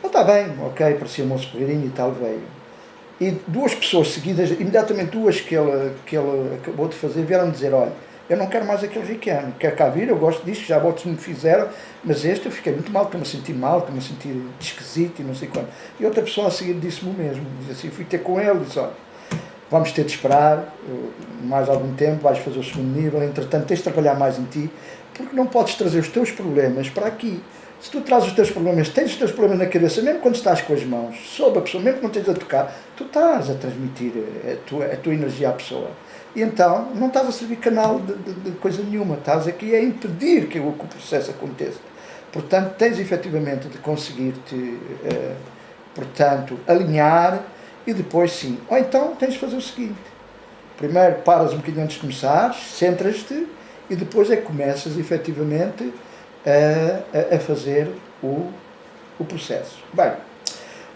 Está bem, ok, parecia um moço porreirinho e tal, veio. E 2 pessoas seguidas, imediatamente 2 que ele acabou de fazer, vieram dizer, olha, eu não quero mais aquele reikiano, quero cá vir, eu gosto disto, já outros me fizeram, mas este eu fiquei muito mal, estou-me a sentir mal, estou-me a sentir esquisito e não sei quanto. E outra pessoa a seguir disse-me o mesmo, disse assim, fui ter com ele, disse, olha, vamos ter de esperar mais algum tempo, vais fazer o segundo nível, entretanto tens de trabalhar mais em ti, porque não podes trazer os teus problemas para aqui. Se tu trazes os teus problemas, tens os teus problemas na cabeça, mesmo quando estás com as mãos sobre a pessoa, mesmo quando tens a tocar, tu estás a transmitir a tua energia à pessoa. E então não estás a servir canal de coisa nenhuma, estás aqui a impedir que o processo aconteça. Portanto, tens efetivamente de conseguir-te, portanto, alinhar e depois sim. Ou então tens de fazer o seguinte, primeiro paras um bocadinho antes de começares, centras-te e depois é que começas efetivamente a fazer o processo. Bem,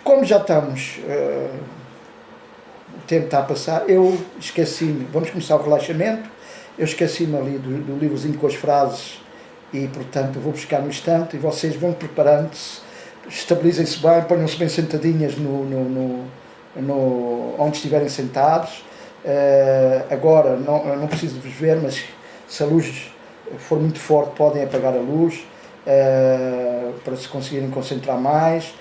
como já estamos, o tempo está a passar, eu esqueci-me, vamos começar o relaxamento, eu esqueci-me ali do livrozinho com as frases e, portanto, vou buscar no instante e vocês vão preparando-se, estabilizem-se bem, ponham-se bem sentadinhas onde estiverem sentados. Agora, não preciso de vos ver, mas se a luz for muito forte, podem apagar a luz para se conseguirem concentrar mais.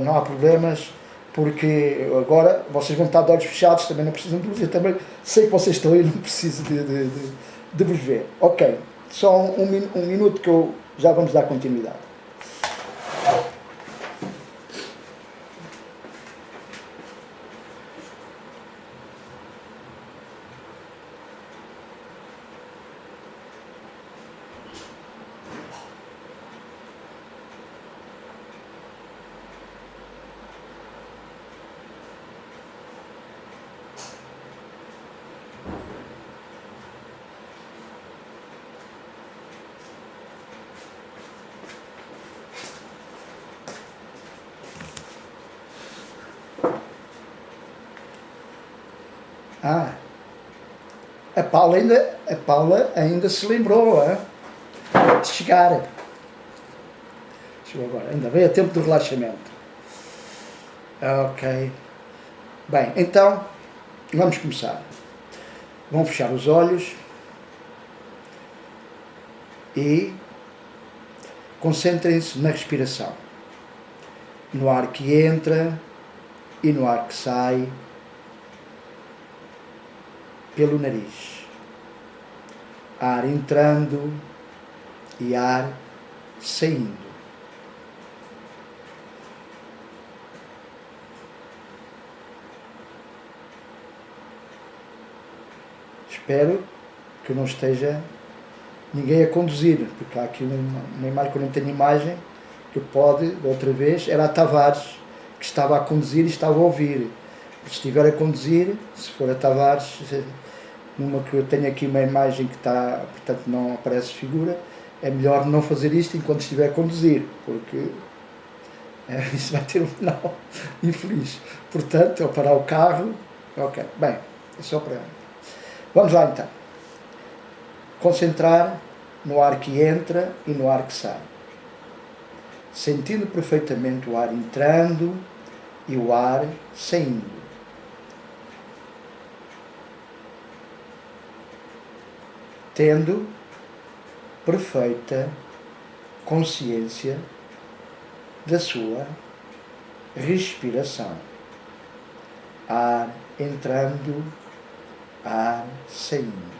Não há problemas, porque agora vocês vão estar de olhos fechados, também não precisam de luz, eu também sei que vocês estão aí, não preciso de vos ver. Ok, só um minuto que já vamos dar continuidade. A Paula ainda se lembrou de chegar. Chegou agora, ainda bem a tempo do relaxamento. Ok. Bem, então, vamos começar. Vão fechar os olhos e concentrem-se na respiração. No ar que entra e no ar que sai pelo nariz. Ar entrando e ar saindo. Espero que não esteja ninguém a conduzir, porque há aqui uma imagem, quando não tenho imagem, que pode, outra vez, era a Tavares, que estava a conduzir e estava a ouvir. Se estiver a conduzir, se for a Tavares, numa que eu tenho aqui uma imagem que está, portanto não aparece figura, é melhor não fazer isto enquanto estiver a conduzir, porque isso vai ter um final infeliz. Portanto, ao parar o carro, ok, bem, é só para... Vamos lá então. Concentrar no ar que entra e no ar que sai. Sentindo perfeitamente o ar entrando e o ar saindo. Tendo perfeita consciência da sua respiração. Ar entrando, ar saindo.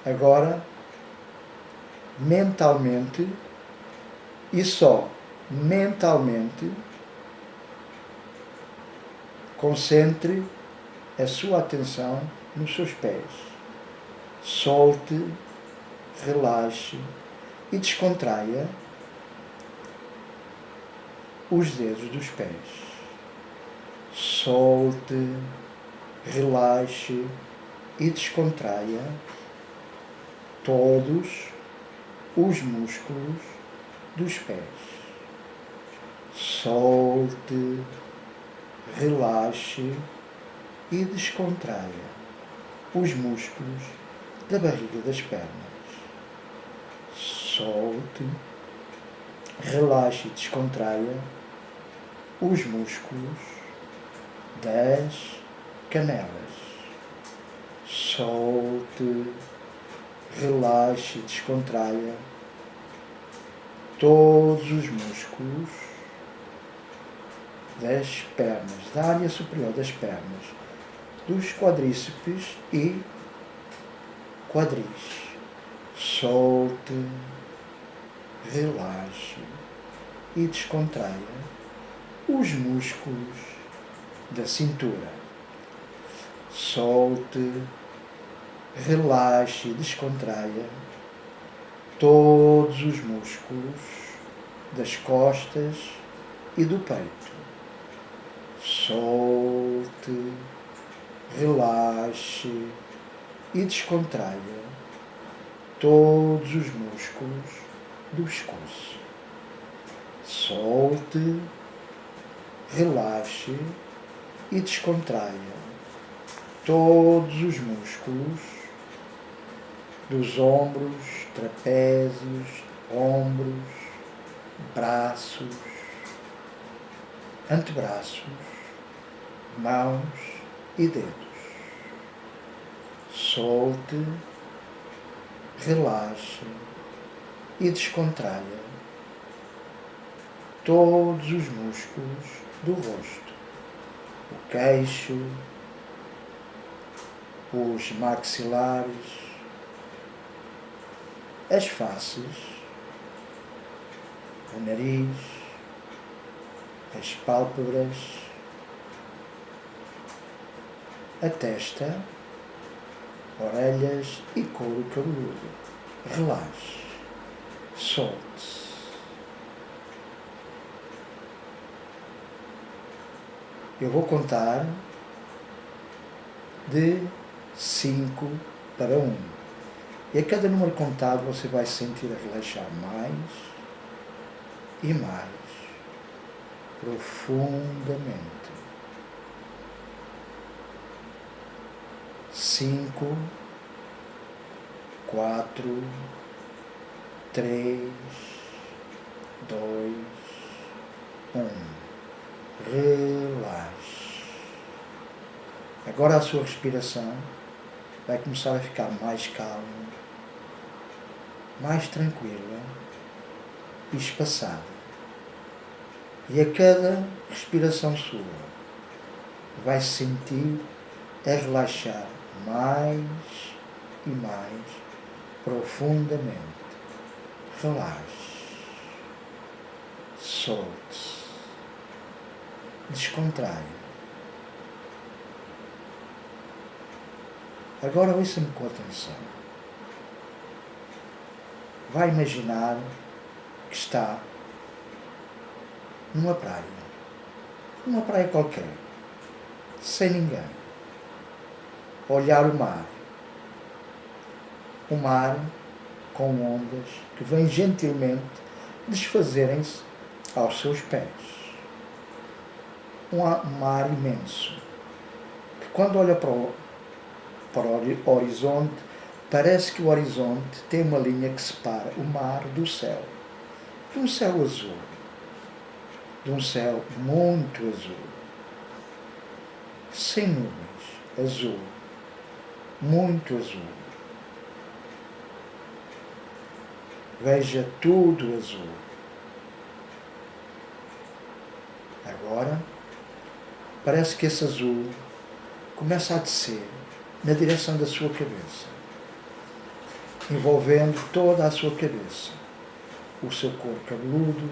Agora, mentalmente, e só mentalmente, concentre a sua atenção nos seus pés. Solte, relaxe e descontraia os dedos dos pés. Solte, relaxe e descontraia todos os músculos dos pés. Solte, relaxe e descontraia os músculos da barriga das pernas. Solte, relaxe e descontraia os músculos das canelas. Solte, relaxe e descontraia todos os músculos das pernas, da área superior das pernas, dos quadríceps e quadris. Solte, relaxe e descontraia os músculos da cintura. Solte, relaxe e descontraia todos os músculos das costas e do peito. Solte, relaxe e descontraia todos os músculos do pescoço. Solte, relaxe e descontraia todos os músculos dos ombros, trapézios, ombros, braços, antebraços, mãos e dedos. Solte, relaxe e descontraia todos os músculos do rosto, o queixo, os maxilares, as faces, o nariz, as pálpebras, a testa, orelhas e couro cabeludo. Relaxe, solte-se. Eu vou contar de 5 para 1. E a cada número contado você vai se sentir a relaxar mais e mais profundamente. 5, 4, 3, 2, 1. Relaxe. Agora a sua respiração vai começar a ficar mais calma, mais tranquila e espaçada. E a cada respiração sua vai se sentir a relaxar mais e mais profundamente. Relaxe, solte-se, descontraia. Agora ouça-me com atenção. vai imaginar que está numa praia qualquer, sem ninguém, a olhar o mar com ondas que vêm gentilmente desfazerem-se aos seus pés. Um mar imenso, que quando olha para o horizonte, parece que o horizonte tem uma linha que separa o mar do céu, de um céu azul, de um céu muito azul, sem nuvens, azul, muito azul. Veja tudo azul. Agora, parece que esse azul começa a descer na direção da sua cabeça, envolvendo toda a sua cabeça, o seu couro cabeludo,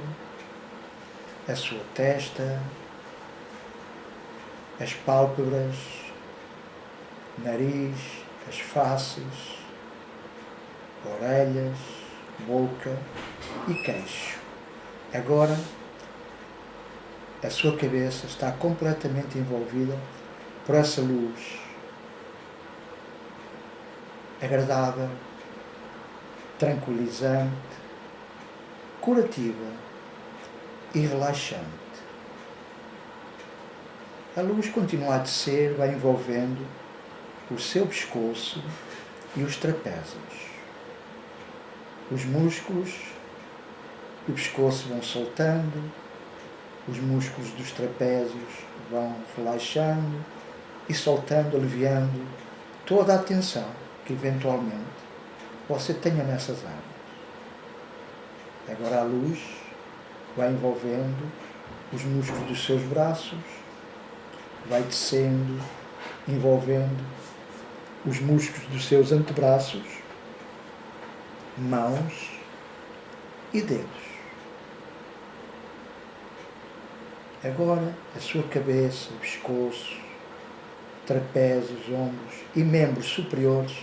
a sua testa, as pálpebras, nariz, as faces, orelhas, boca e queixo. Agora, a sua cabeça está completamente envolvida por essa luz agradável, tranquilizante, curativa e relaxante. A luz continua a descer, vai envolvendo o seu pescoço e os trapézios. Os músculos do pescoço vão soltando, os músculos dos trapézios vão relaxando e soltando, aliviando toda a tensão que eventualmente você tenha nessas áreas. Agora a luz vai envolvendo os músculos dos seus braços, vai descendo, envolvendo os músculos dos seus antebraços, mãos e dedos. Agora a sua cabeça, pescoço, trapézios, ombros e membros superiores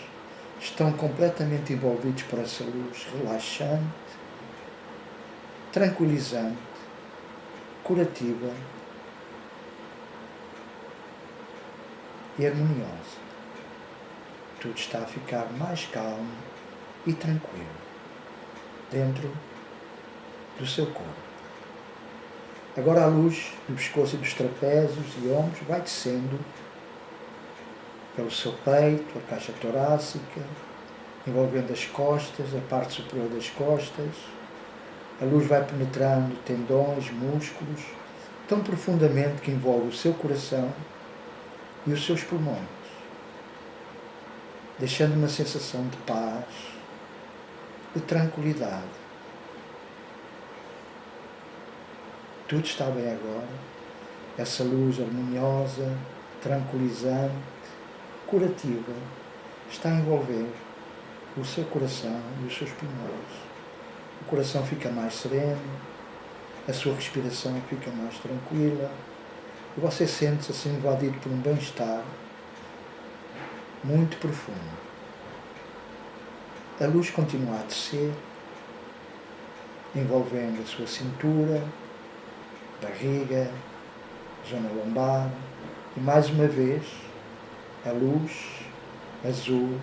estão completamente envolvidos por essa luz relaxante, tranquilizante, curativa e harmoniosa. Tudo está a ficar mais calmo e tranquilo dentro do seu corpo. Agora a luz do pescoço e dos trapézios e ombros vai descendo pelo seu peito, a caixa torácica, envolvendo as costas, a parte superior das costas. A luz vai penetrando tendões, músculos, tão profundamente que envolve o seu coração e os seus pulmões, deixando uma sensação de paz, de tranquilidade. Tudo está bem agora. Essa luz harmoniosa, tranquilizante, curativa, está a envolver o seu coração e os seus pulmões. O coração fica mais sereno, a sua respiração fica mais tranquila e você sente-se assim invadido por um bem-estar muito profundo. A luz continua a descer, envolvendo a sua cintura, barriga, zona lombar e mais uma vez a luz azul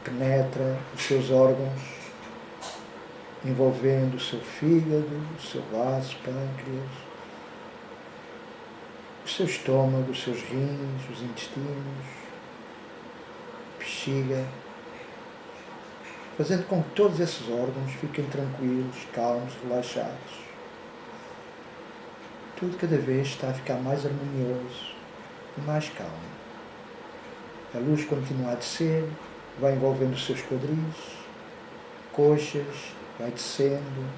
penetra os seus órgãos, envolvendo o seu fígado, o seu baço, pâncreas, o seu estômago, os seus rins, os intestinos, bexiga, fazendo com que todos esses órgãos fiquem tranquilos, calmos, relaxados. Tudo cada vez está a ficar mais harmonioso e mais calmo. A luz continua a descer, vai envolvendo os seus quadris, coxas, vai descendo,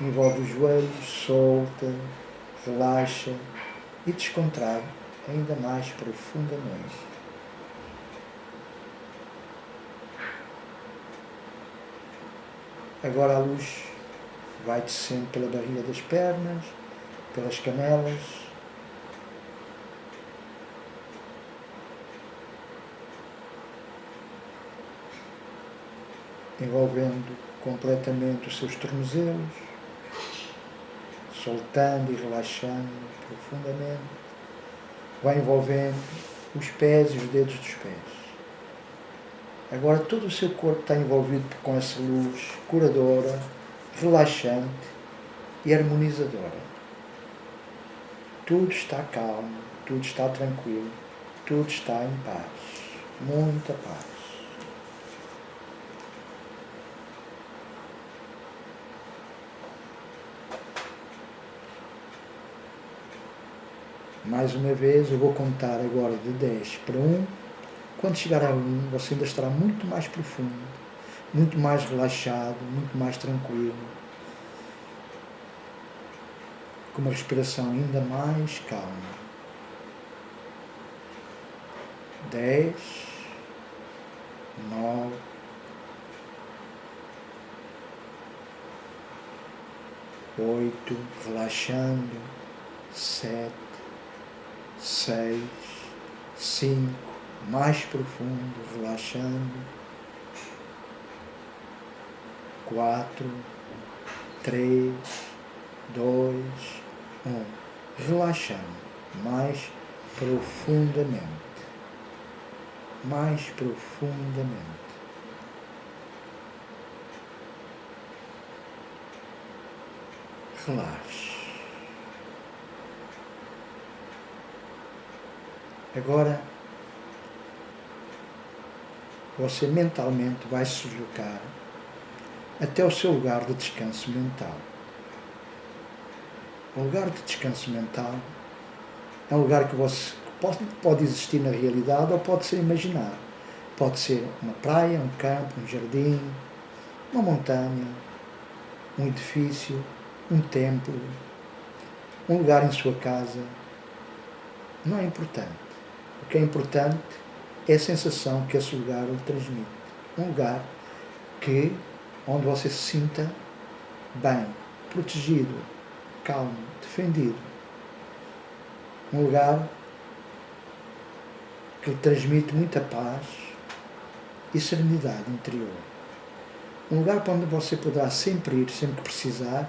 envolve os joelhos, solta, relaxa e descontrai ainda mais profundamente. Agora a luz vai descendo pela barriga das pernas, pelas canelas, envolvendo completamente os seus tornozelos, soltando e relaxando profundamente. Vai envolvendo os pés e os dedos dos pés. Agora todo o seu corpo está envolvido com essa luz curadora, relaxante e harmonizadora. Tudo está calmo, tudo está tranquilo, tudo está em paz. Muita paz. Mais uma vez, eu vou contar agora de 10 para 1. Quando chegar a 1, você ainda estará muito mais profundo, muito mais relaxado, muito mais tranquilo, com uma respiração ainda mais calma. 10, 9, 8, relaxando, 7, 6, 5, mais profundo, relaxando, 4, 3, 2, 1, relaxando mais profundamente, mais profundamente. Relaxe. Agora, você mentalmente vai se deslocar até o seu lugar de descanso mental. O lugar de descanso mental é um lugar que pode existir na realidade ou pode ser imaginado. Pode ser uma praia, um campo, um jardim, uma montanha, um edifício, um templo, um lugar em sua casa. Não é importante. O que é importante é a sensação que esse lugar lhe transmite. Um lugar onde você se sinta bem, protegido, calmo, defendido. Um lugar que lhe transmite muita paz e serenidade interior. Um lugar para onde você poderá sempre ir, sempre que precisar,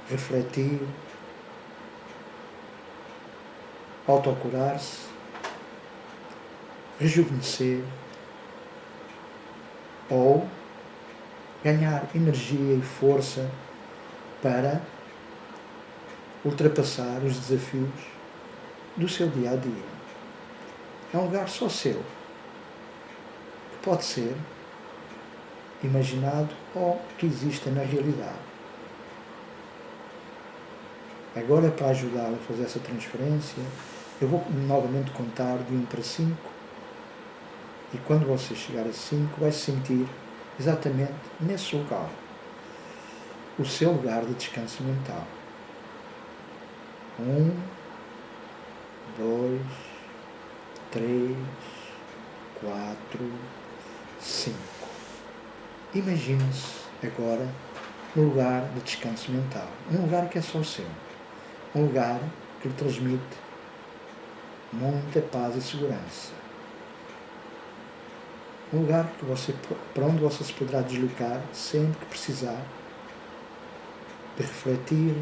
refletir, autocurar-se, rejuvenescer ou ganhar energia e força para ultrapassar os desafios do seu dia a dia. É um lugar só seu, que pode ser imaginado ou que exista na realidade. Agora, para ajudá-lo a fazer essa transferência, eu vou novamente contar de 1 para 5 e quando você chegar a 5 vai se sentir exatamente nesse lugar, o seu lugar de descanso mental. 1, 2, 3, 4, 5. Imagine-se agora no lugar de descanso mental, um lugar que é só seu, um lugar que lhe transmite muita paz e segurança, um lugar para onde você se poderá deslocar sempre que precisar de refletir,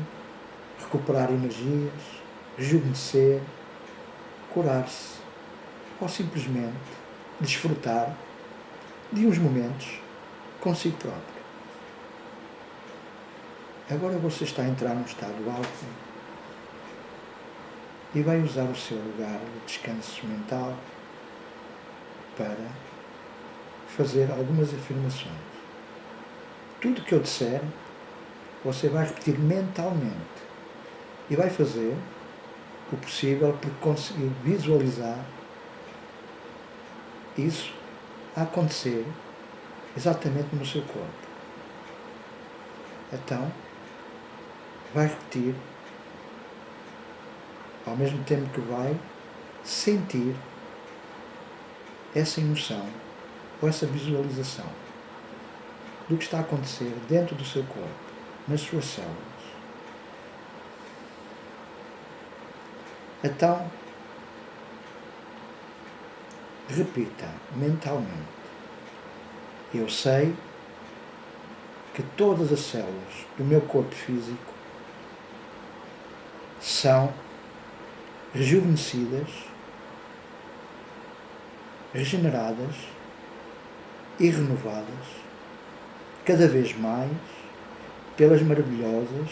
recuperar energias, rejuvenescer, curar-se ou simplesmente desfrutar de uns momentos consigo próprio. Agora você está a entrar num estado alto e vai usar o seu lugar de descanso mental para fazer algumas afirmações. Tudo que eu disser, você vai repetir mentalmente e vai fazer o possível para conseguir visualizar isso a acontecer exatamente no seu corpo. Então, vai repetir ao mesmo tempo que vai sentir essa emoção ou essa visualização do que está a acontecer dentro do seu corpo, nas suas células. Então, repita mentalmente: Eu sei que todas as células do meu corpo físico são rejuvenescidas, regeneradas e renovadas cada vez mais pelas maravilhosas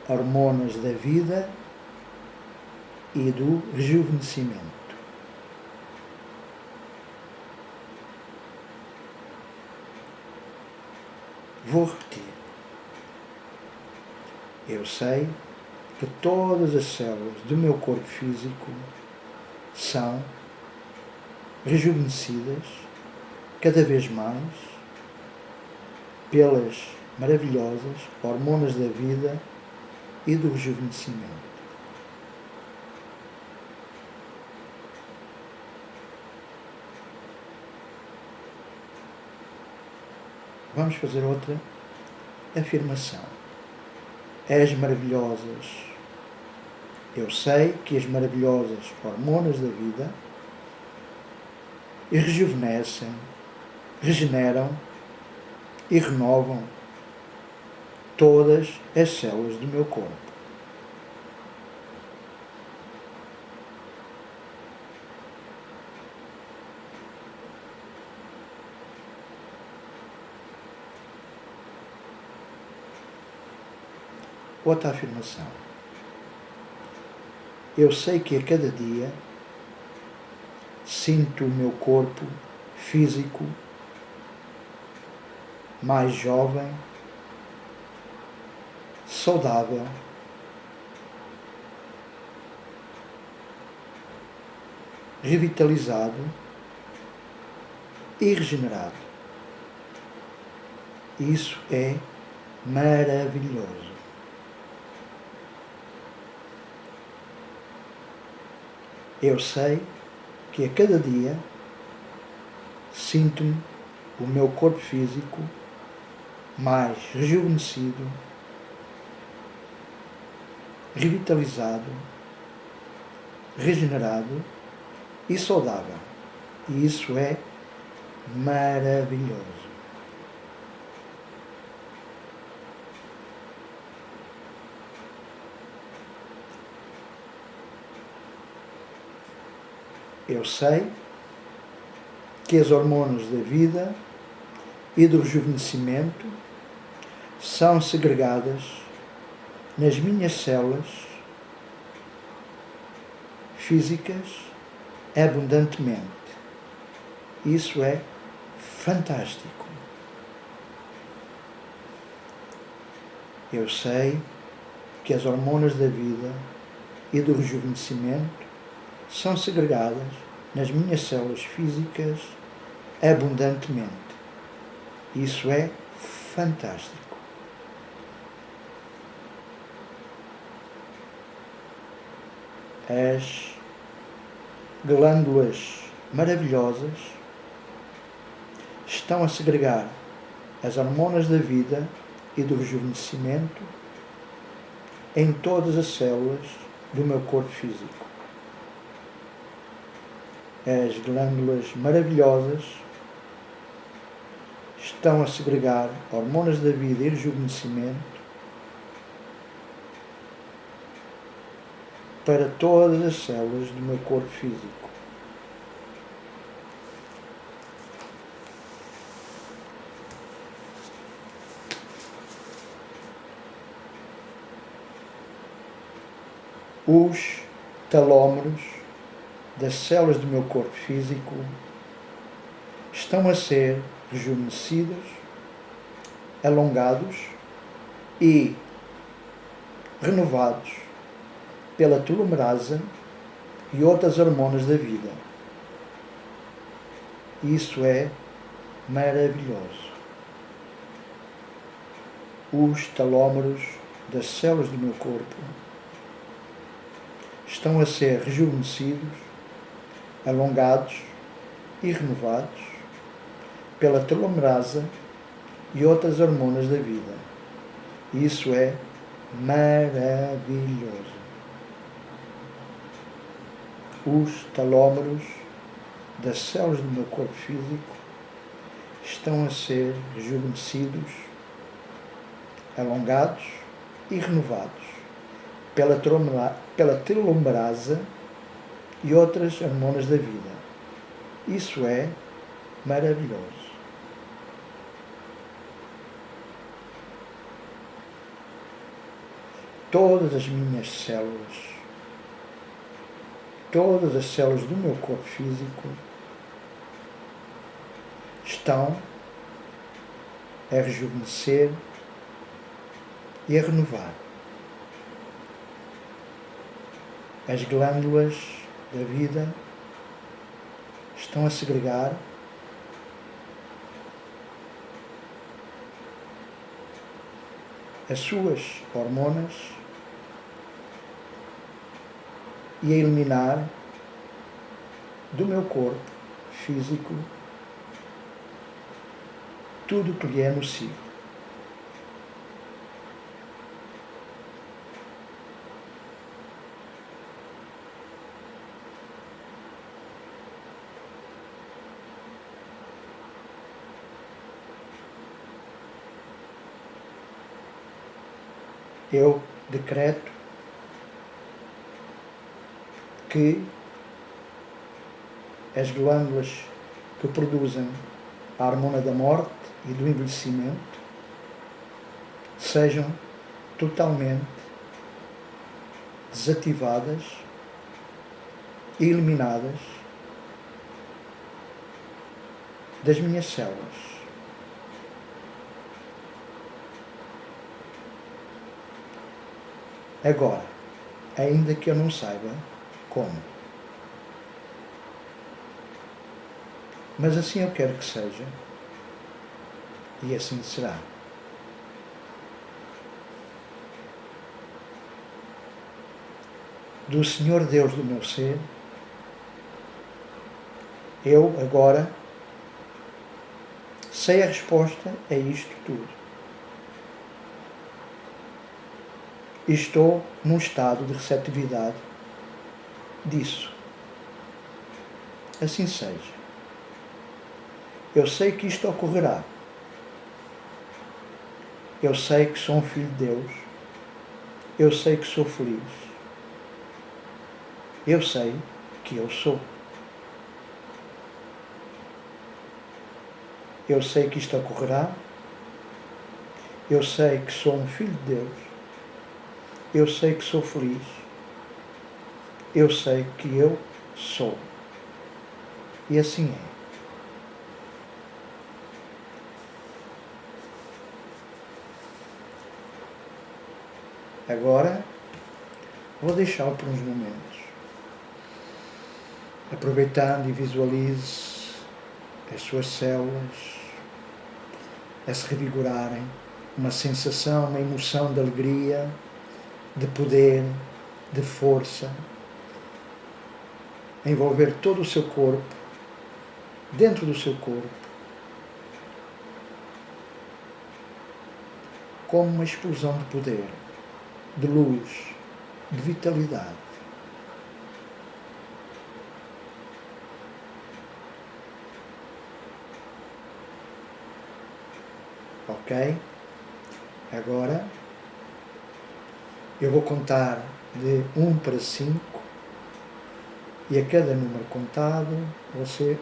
hormonas da vida e do rejuvenescimento. Vou repetir. Eu sei que todas as células do meu corpo físico são rejuvenescidas cada vez mais pelas maravilhosas hormonas da vida e do rejuvenescimento. Vamos fazer outra afirmação. As maravilhosas. Eu sei que as maravilhosas hormonas da vida rejuvenescem, regeneram e renovam todas as células do meu corpo. Outra afirmação. Eu sei que a cada dia sinto o meu corpo físico mais jovem, saudável, revitalizado e regenerado. Isso é maravilhoso. Eu sei que a cada dia sinto-me o meu corpo físico mais rejuvenescido, revitalizado, regenerado e saudável. E isso é maravilhoso. Eu sei que as hormonas da vida e do rejuvenescimento são segregadas nas minhas células físicas abundantemente. Isso é fantástico. Eu sei que as hormonas da vida e do rejuvenescimento são segregadas nas minhas células físicas abundantemente. Isso é fantástico. As glândulas maravilhosas estão a segregar as hormonas da vida e do rejuvenescimento em todas as células do meu corpo físico. As glândulas maravilhosas estão a segregar hormonas da vida e rejuvenescimento para todas as células do meu corpo físico. Os telómeros das células do meu corpo físico estão a ser rejuvenescidos, alongados e renovados pela telomerase e outras hormonas da vida. Isso é maravilhoso. Os telómeros das células do meu corpo estão a ser rejuvenescidos, alongados e renovados pela telomerase e outras hormonas da vida. Isso é maravilhoso. Os telómeros das células do meu corpo físico estão a ser rejuvenescidos, alongados e renovados pela telomerase e outras hormonas da vida. Isso é maravilhoso. Todas as minhas células, todas as células do meu corpo físico estão a rejuvenescer e a renovar. As glândulas da vida estão a segregar as suas hormonas e a eliminar do meu corpo físico tudo que lhe é nocivo. Eu decreto que as glândulas que produzem a hormona da morte e do envelhecimento sejam totalmente desativadas e eliminadas das minhas células. Agora, ainda que eu não saiba como. Mas assim eu quero que seja, e assim será. Do Senhor Deus do meu ser, eu agora sei a resposta a isto tudo. E estou num estado de receptividade disso. Assim seja. Eu sei que isto ocorrerá. Eu sei que sou um filho de Deus. Eu sei que sou feliz. Eu sei que eu sou. Eu sei que isto ocorrerá. Eu sei que sou um filho de Deus. Eu sei que sou feliz. Eu sei que eu sou. E assim é. Agora, vou deixá-lo por uns momentos, aproveitando e visualize as suas células a se revigorarem, uma sensação, uma emoção de alegria, de poder, de força, a envolver todo o seu corpo, dentro do seu corpo, como uma explosão de poder, de luz, de vitalidade. Ok? Agora eu vou contar de 1 para 5 e a cada número contado você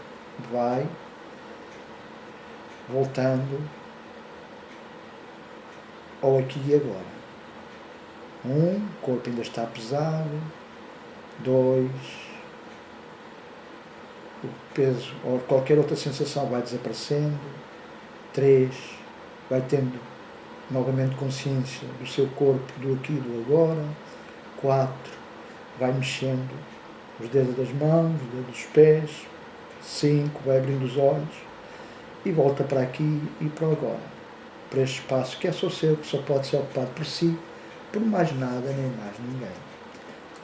vai voltando ao aqui e agora. 1, o corpo ainda está pesado. 2, o peso ou qualquer outra sensação vai desaparecendo. 3, vai tendo novamente consciência do seu corpo, do aqui e do agora. 4, vai mexendo os dedos das mãos, os dedos dos pés. 5, vai abrindo os olhos e volta para aqui e para o agora, para este espaço que é só seu, que só pode ser ocupado por si, por mais nada nem mais ninguém.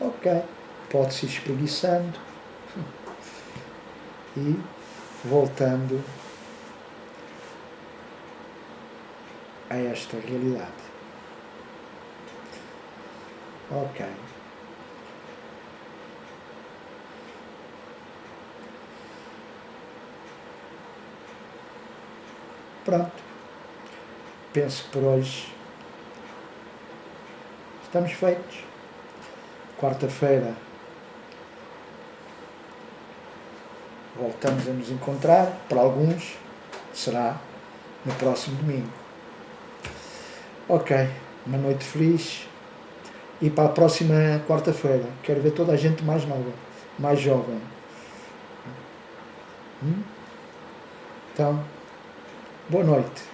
Ok, pode-se ir espreguiçando e voltando a esta realidade. Ok. Pronto. Penso que por hoje estamos feitos. Quarta-feira voltamos a nos encontrar. Para alguns será no próximo domingo. Ok, uma noite feliz. E para a próxima quarta-feira quero ver toda a gente mais nova, mais jovem. Então, boa noite.